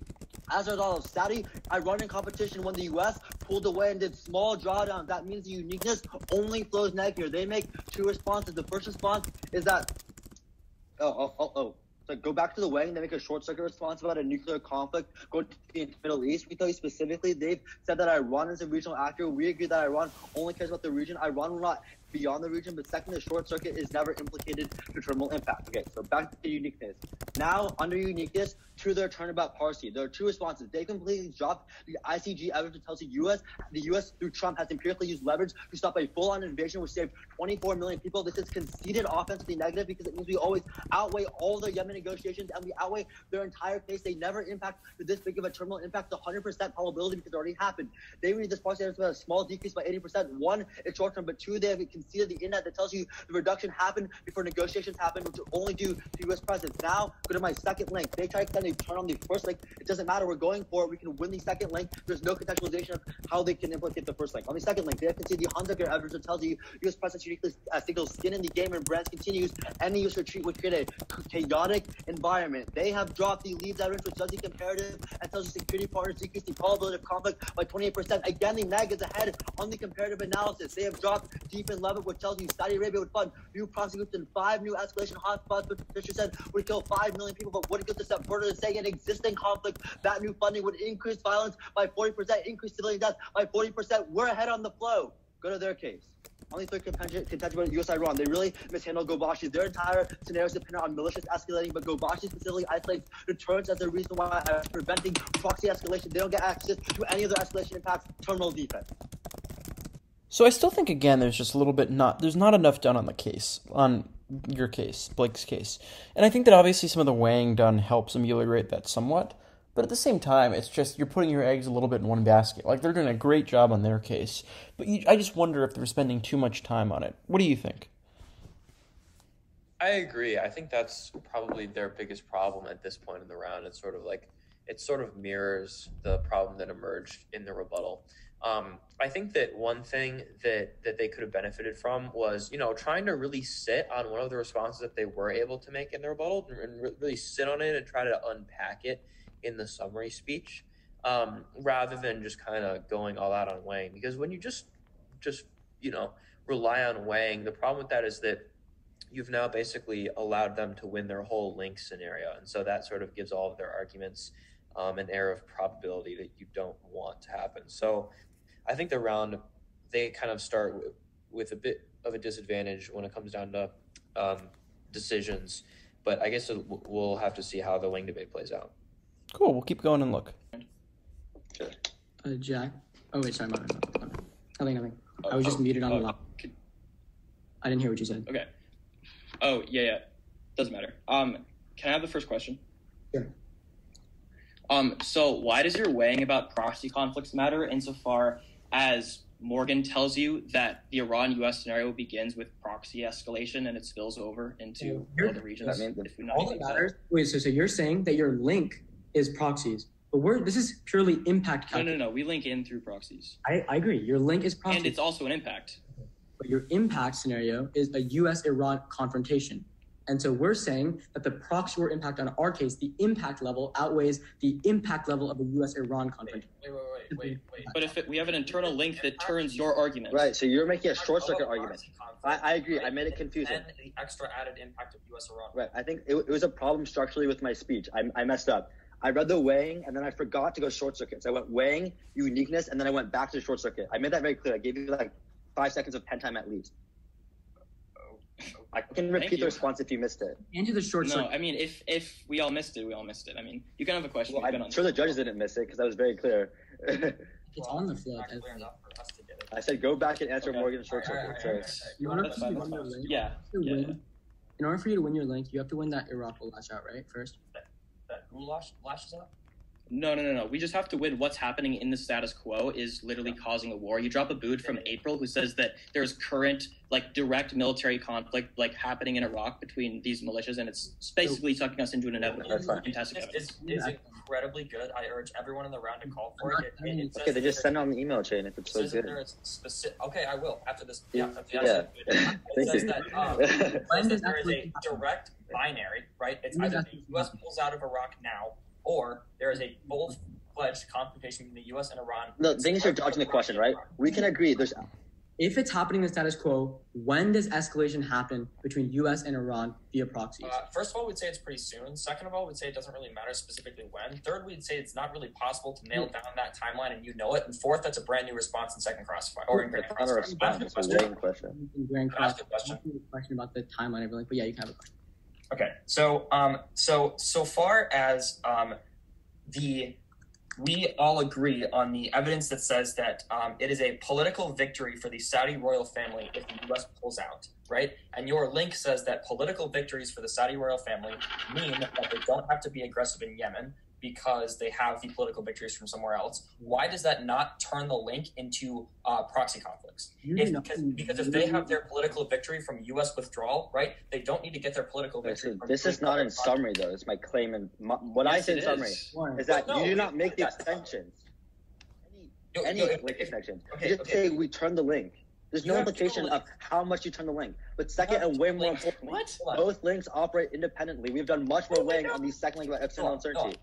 as a result of Saudi-Iranian competition when the U.S. pulled away and did small drawdowns. That means the uniqueness only flows neg here. They make 2 responses. The first response is that So go back to the weighing. They make a short circuit response about a nuclear conflict going to the Middle East. We tell you specifically, they've said that Iran is a regional actor. We agree that Iran only cares about the region. Iran will not beyond the region, but second, the short circuit is never implicated to terminal impact. Okay, so back to uniqueness. Now, under uniqueness, to their turn about Parsi, there are 2 responses. They completely dropped the ICG evidence that tells the U.S. through Trump has empirically used leverage to stop a full-on invasion which saved 24 million people. This is conceded offensively negative because it means we always outweigh all the Yemen negotiations and we outweigh their entire case. They never impact this big of a terminal impact, 100% probability because it already happened. They read this Parsi evidence about a small decrease by 80%. 1, it's short-term, but 2, they have conceded the index that tells you the reduction happened before negotiations happened, which are only due to U.S. presidents. Now, go to my second link. They try to extend a turn on the first link. It doesn't matter. We're going for it. We can win the second link. There's no contextualization of how they can implicate the first link. On the second link, they have conceded the Hunziker evidence that tells you U.S. presidents uniquely signals skin in the game and brands continues. Any U.S. retreat would create a chaotic environment. They have dropped the Leeds evidence, which does the comparative and tells you security partners decrease the probability of conflict by 28%. Again, the neg is ahead on the comparative analysis. They have dropped deep in Levitt, which tells you Saudi Arabia would fund new proxy groups in 5 new escalation hotspots, which Fisher said would kill 5 million people, but wouldn't go a step further to saying an existing conflict, that new funding would increase violence by 40%, increase civilian deaths by 40%. We're ahead on the flow. Go to their case. On the third contention about U.S.-Iran, they really mishandled Gobashi. Their entire scenario is dependent on malicious escalating, but Gobashi specifically isolates deterrence as the reason why preventing proxy escalation. They don't get access to any other escalation impacts terminal defense. So I still think, again, there's not enough done on the case, on your case, Blake's case. And I think that obviously some of the weighing done helps ameliorate that somewhat. But at the same time, it's just you're putting your eggs a little bit in one basket. Like, they're doing a great job on their case. But I just wonder if they're spending too much time on it. What do you think? I agree. I think that's probably their biggest problem at this point in the round. It's sort of mirrors the problem that emerged in the rebuttal. I think that one thing that they could have benefited from was, trying to really sit on one of the responses that they were able to make in the rebuttal and really sit on it and try to unpack it in the summary speech, rather than just kind of going all out on weighing. Because when you just rely on weighing, the problem with that is that you've now basically allowed them to win their whole link scenario. And so that sort of gives all of their arguments an air of probability that you don't want to happen. So I think the round, they kind of start with a bit of a disadvantage when it comes down to decisions. But I guess we'll have to see how the wing debate plays out. Cool. We'll keep going and look. Sure. Jack. Oh, wait, sorry. Nothing. I was just muted on the laptop. I didn't hear what you said. Okay. Oh, yeah. Doesn't matter. Can I have the first question? Sure. So why does your weighing about proxy conflicts matter insofar as Morgan tells you that the Iran-U.S. scenario begins with proxy escalation and it spills over into other regions? All that matters. Wait, so you're saying that your link is proxies, but this is purely impact calculation. No. We link in through proxies. I agree. Your link is proxies. And it's also an impact. But your impact scenario is a U.S.-Iran confrontation. And so we're saying that the proxy war impact on our case, the impact level outweighs the impact level of a U.S.-Iran confrontation. Wait. But if we have an internal link that turns your argument. Right, so you're making a short circuit argument. I agree. I made it confusing. And the extra added impact of U.S.-Iran. Right, I think it was a problem structurally with my speech. I messed up. I read the weighing, and then I forgot to go short circuit. So I went weighing, uniqueness, and then I went back to short circuit. I made that very clear. I gave you like 5 seconds of pen time at least. I can repeat the response if you missed it. Into the short No, circuit. I mean, if we all missed it, we all missed it. I mean, you can have a question. Well, We've been I'm on sure the this. judges didn't miss it because that was very clear. It's on the floor. Not clear enough for us to get it. I said go back and answer Okay. Morgan's short Alright, circuit. alright, So alright. In order That's for fine, you to that's win your fine. link, Yeah, to yeah, win, in order for you to win your link, you have to win that Iraq will lash out, right? First. That who lashes out? No. We just have to win. What's happening in the status quo is literally causing a war. You drop a boot from April who says that there's current, like, direct military conflict, like, happening in Iraq between these militias, and it's basically sucking us into an inevitable That's fine. fantastic evidence. It's incredibly good. I urge everyone in the round to call for it. It says okay, they that just send on the email chain if it's so says that good. there is specific. Okay, I will after this. Yeah. After Yeah. It Thank says you. that there is a direct binary, right? It's either the U.S. pulls out of Iraq now, or there is a full-fledged confrontation between the U.S. and Iran. No, the thing is you're dodging the question, right? We can agree. There's If it's happening in the status quo, when does escalation happen between U.S. and Iran via proxies? First of all, we'd say it's pretty soon. Second of all, we'd say it doesn't really matter specifically when. Third, we'd say it's not really possible to nail down that timeline, and you know it. And fourth, that's a brand new response in second crossfire or in grand it's not a crossfire. response. It's a weighing question. In Grand Can I ask Cross, a question? question about the timeline and everything, but yeah, you can have a question. Okay, so far as we all agree on the evidence that says that it is a political victory for the Saudi royal family if the U.S. pulls out, right? And your link says that political victories for the Saudi royal family mean that they don't have to be aggressive in Yemen because they have the political victories from somewhere else. Why does that not turn the link into proxy conflicts? Because if they have their political victory from U.S. withdrawal, right, they don't need to get their political victory. This is not in summary, though. It's my claim. And what I say in summary is that you do not make the extensions. Any link extensions. You just say we turn the link. There's no implication of how much you turn the link. But second, and way more importantly, both links operate independently. We've done much more weighing on the second link about epsilon uncertainty.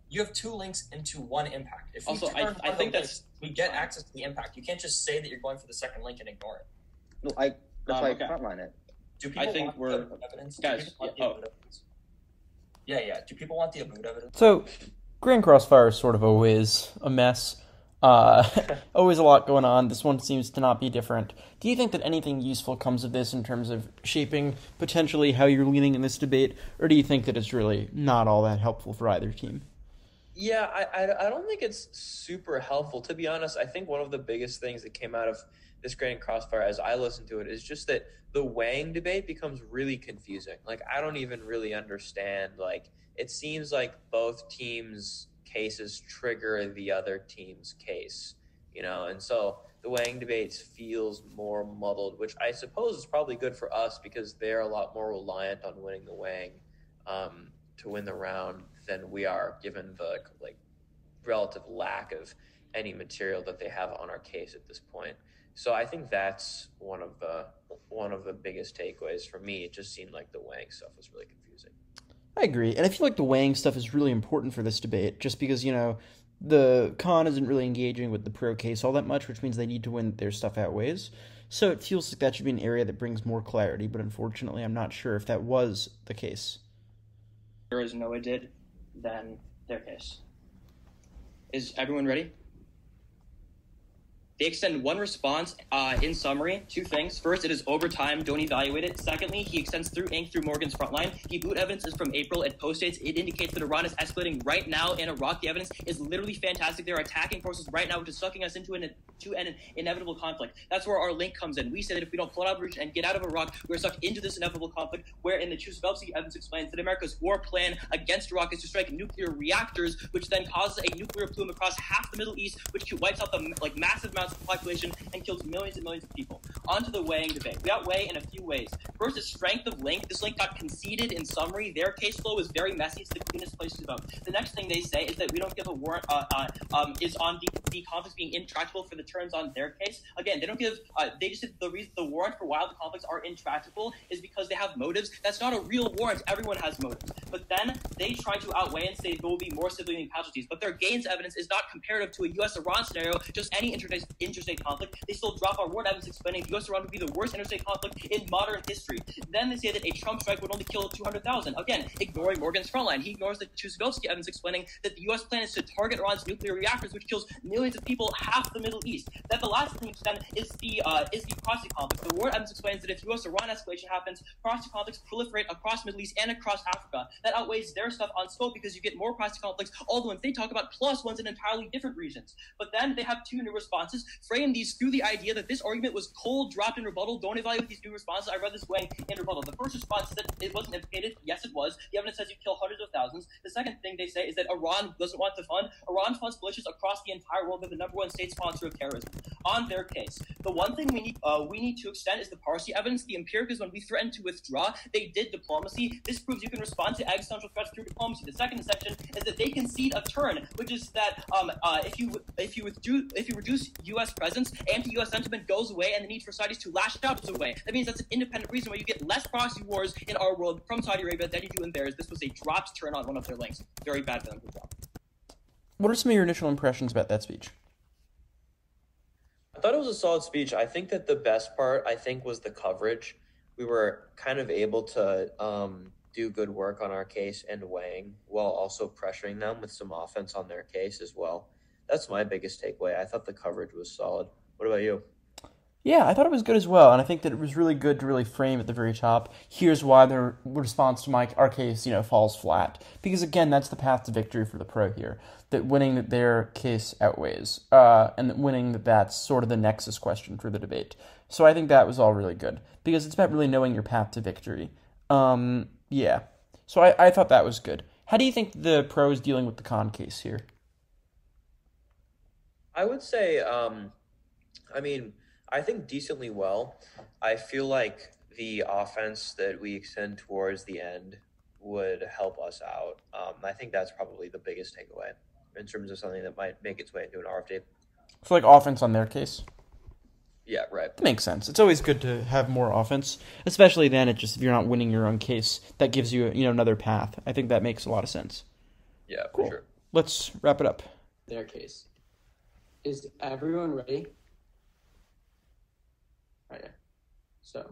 You have two links into one impact. If Also, I think that's we get access to the impact. You can't just say that you're going for the second link and ignore it. No, that's why okay. I frontline it. Do people think want the evidence? guys, Yeah. Do people want the Abood evidence? So, Grand Crossfire is sort of always a mess. Always a lot going on. This one seems to not be different. Do you think that anything useful comes of this in terms of shaping potentially how you're leaning in this debate, or do you think that it's really not all that helpful for either team? Yeah, I don't think it's super helpful. To be honest, I think one of the biggest things that came out of this Grand Crossfire as I listen to it is just that the weighing debate becomes really confusing. Like, I don't even really understand. Like, it seems like both teams' cases trigger the other team's case, and so the weighing debates feels more muddled, which I suppose is probably good for us because they're a lot more reliant on winning the weighing to win the round than we are, given the relative lack of any material that they have on our case at this point. So I think that's one of the biggest takeaways for me. It just seemed like the weighing stuff was really confusing. I agree, and I feel like the weighing stuff is really important for this debate, just because, the con isn't really engaging with the pro case all that much, which means they need to win their stuff outweighs. So it feels like that should be an area that brings more clarity, but unfortunately I'm not sure if that was the case. As Noah did, then their case. Is everyone ready? They extend one response in summary, two things. First, it is overtime, don't evaluate it. Secondly, he extends through ink through Morgan's frontline. The boot evidence is from April. It postdates. It indicates that Iran is escalating right now in Iraq. The evidence is literally fantastic. There are attacking forces right now, which is sucking us into an inevitable conflict. That's where our link comes in. We say that if we don't pull out of the region and get out of Iraq, we're sucked into this inevitable conflict, where in the Chuskovsky evidence explains that America's war plan against Iraq is to strike nuclear reactors, which then causes a nuclear plume across half the Middle East, which wipes out the massive amounts of population and kills millions and millions of people. On to the weighing debate. We outweigh in a few ways. First is strength of link. This link got conceded in summary. Their case flow is very messy. It's the cleanest place to vote. The next thing they say is that we don't give a warrant is on the conflicts being intractable for the terms on their case. Again, they don't give. They just said the reason the warrant for why the conflicts are intractable is because they have motives. That's not a real warrant. Everyone has motives. But then they try to outweigh and say there will be more civilian casualties. But their gains evidence is not comparative to a U.S.-Iran scenario. Just any interstate conflict, they still drop our war evidence explaining the U.S. Iran would be the worst interstate conflict in modern history. Then they say that a Trump strike would only kill 200,000. Again, ignoring Morgan's frontline. He ignores the Tushkovsky evidence explaining that the U.S. plan is to target Iran's nuclear reactors, which kills millions of people, half the Middle East. Then the last thing then is the proxy conflict. The war evidence explains that if U.S.-Iran escalation happens, proxy conflicts proliferate across Middle East and across Africa. That outweighs their stuff on scope because you get more proxy conflicts, all the ones they talk about, plus ones in entirely different regions. But then they have two new responses, frame these through the idea that this argument was cold, dropped in rebuttal. Don't evaluate these new responses. I read this way in rebuttal. The first response is that it wasn't implicated. Yes, it was. The evidence says you kill hundreds of thousands. The second thing they say is that Iran doesn't want to fund. Iran funds militias across the entire world. They're the number one state sponsor of terrorism. On their case, the one thing we need to extend is the Parsi evidence. The empiric is when we threatened to withdraw, they did diplomacy. This proves you can respond to existential threats through diplomacy. The second section is that they concede a turn, which is that if you reduce U.S. presence, anti-U.S. sentiment goes away, and the need for Saudis to lash out goes away. That means that's an independent reason why you get less proxy wars in our world from Saudi Arabia than you do in theirs. This was a dropped turn on one of their links. Very bad for them to drop. What are some of your initial impressions about that speech? I thought it was a solid speech. I think that the best part, was the coverage. We were kind of able to do good work on our case and weighing while also pressuring them with some offense on their case as well. That's my biggest takeaway. I thought the coverage was solid. What about you? Yeah, I thought it was good as well, and I think that it was really good to really frame at the very top, here's why their response to our case, falls flat. Because, again, that's the path to victory for the pro here, that winning their case outweighs, and that winning that's sort of the nexus question for the debate. So I think that was all really good, because it's about really knowing your path to victory. Yeah. So I thought that was good. How do you think the pro is dealing with the con case here? I would say, I think decently well. I feel like the offense that we extend towards the end would help us out. I think that's probably the biggest takeaway in terms of something that might make its way into an RFD. So like offense on their case? Yeah, right. That makes sense. It's always good to have more offense, especially then if you're not winning your own case, that gives you, another path. I think that makes a lot of sense. Yeah, cool. For sure. Let's wrap it up. Their case. Is everyone ready? Right here. So,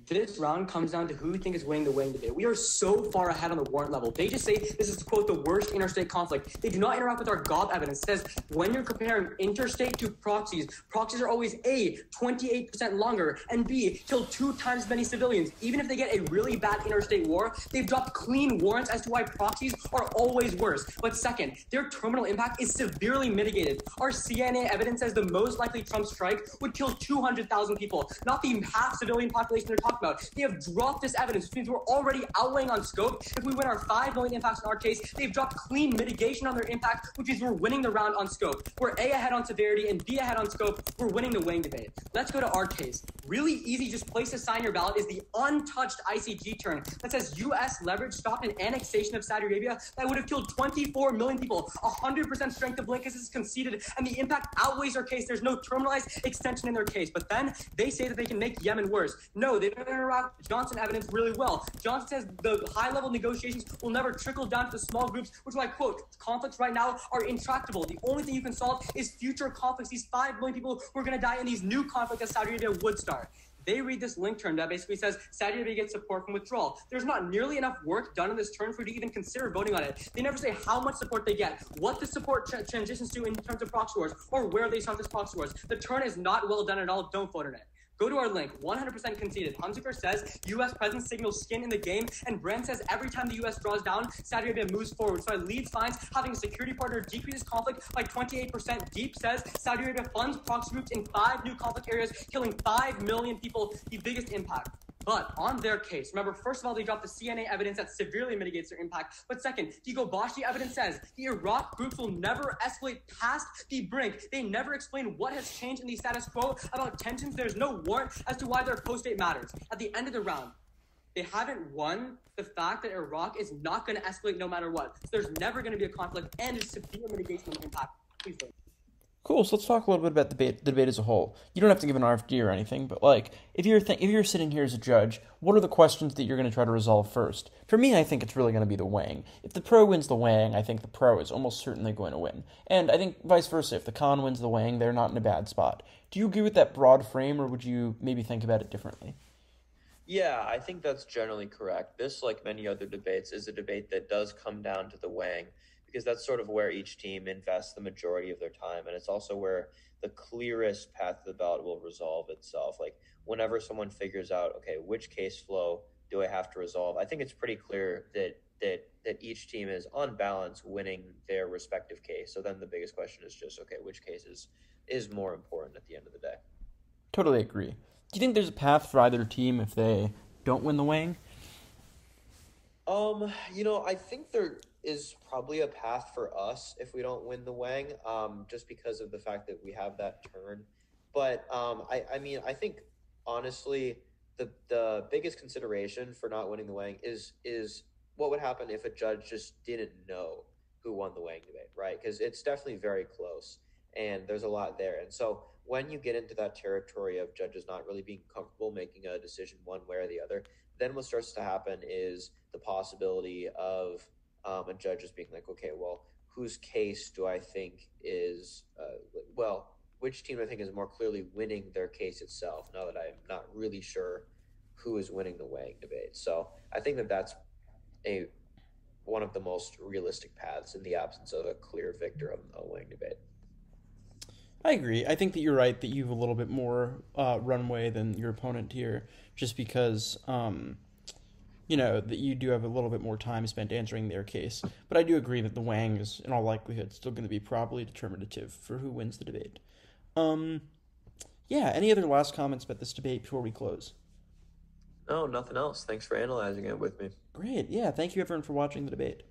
this round comes down to who we think is winning the weighing debate. We are so far ahead on the warrant level. They just say this is, to quote, the worst interstate conflict. They do not interact with our GOP evidence. It says when you're comparing interstate to proxies, proxies are always A, 28% longer, and B, kill 2 times as many civilians. Even if they get a really bad interstate war, they've dropped clean warrants as to why proxies are always worse. But second, their terminal impact is severely mitigated. Our CNN evidence says the most likely Trump strike would kill 200,000 people, not the half civilian population they're talking about. They have dropped this evidence, which means we're already outweighing on scope. If we win our 5 million impacts in our case, they've dropped clean mitigation on their impact, which means we're winning the round on scope. We're A ahead on severity and B ahead on scope. We're winning the weighing debate. Let's go to our case. Really easy, just place to sign your ballot is the untouched ICG turn that says U.S. leverage stopped an annexation of Saudi Arabia that would have killed 24 million people. 100% strength of Blinkist is conceded, and the impact outweighs our case. There's no terminalized extension in their case. But then they say that they can make Yemen worse. No, they don't interact with Johnson evidence really well. Johnson says the high-level negotiations will never trickle down to the small groups, which I quote, conflicts right now are intractable. The only thing you can solve is future conflicts. These 5 million people who are going to die in these new conflicts that Saudi Arabia would start. They read this link term that basically says Saudi Arabia gets support from withdrawal. There's not nearly enough work done in this turn for you to even consider voting on it. They never say how much support they get, what the support transitions to in terms of proxy wars, or where they start this proxy wars. The turn is not well done at all. Don't vote on it. Go to our link, 100% conceded. Hunziker says U.S. presence signals skin in the game, and Brand says every time the U.S. draws down, Saudi Arabia moves forward. So Leeds finds having a security partner decreases conflict by 28%. Deep says Saudi Arabia funds proxy groups in 5 new conflict areas, killing 5 million people, the biggest impact. But on their case, remember, first of all, they dropped the CNA evidence that severely mitigates their impact. But second, the Gobashi evidence says the Iraq groups will never escalate past the brink. They never explain what has changed in the status quo about tensions. There's no warrant as to why their post-date matters. At the end of the round, they haven't won the fact that Iraq is not going to escalate no matter what. So there's never going to be a conflict, and there's severe mitigation of impact. Please vote. Cool. So let's talk a little bit about the debate as a whole. You don't have to give an RFD or anything, but like, if you're sitting here as a judge, what are the questions that you're going to try to resolve first? For me, I think it's really going to be the weighing. If the pro wins the weighing, I think the pro is almost certainly going to win. And I think vice versa. If the con wins the weighing, they're not in a bad spot. Do you agree with that broad frame, or would you maybe think about it differently? Yeah, I think that's generally correct. This, like many other debates, is a debate that does come down to the weighing because that's sort of where each team invests the majority of their time. And it's also where the clearest path to the ballot will resolve itself. Like whenever someone figures out, okay, which case flow do I have to resolve? I think it's pretty clear that each team is on balance winning their respective case. So then the biggest question is just, okay, which case is more important at the end of the day? Totally agree. Do you think there's a path for either team if they don't win the weighing? I think there is probably a path for us if we don't win the Wang, just because of the fact that we have that turn. But I think honestly, the biggest consideration for not winning the Wang is what would happen if a judge just didn't know who won the Wang debate, right? Because it's definitely very close, and there's a lot there. And so when you get into that territory of judges not really being comfortable making a decision one way or the other, then what starts to happen is the possibility of a judge just being like, okay, well, whose case do I think is, which team do I think is more clearly winning their case itself, now that I'm not really sure who is winning the weighing debate. So I think that that's one of the most realistic paths in the absence of a clear victor of a weighing debate. I agree. I think that you're right that you have a little bit more runway than your opponent here, just because, that you do have a little bit more time spent answering their case. But I do agree that the Wang is, in all likelihood, still going to be probably determinative for who wins the debate. Any other last comments about this debate before we close? No, nothing else. Thanks for analyzing it with me. Great. Yeah, thank you everyone for watching the debate.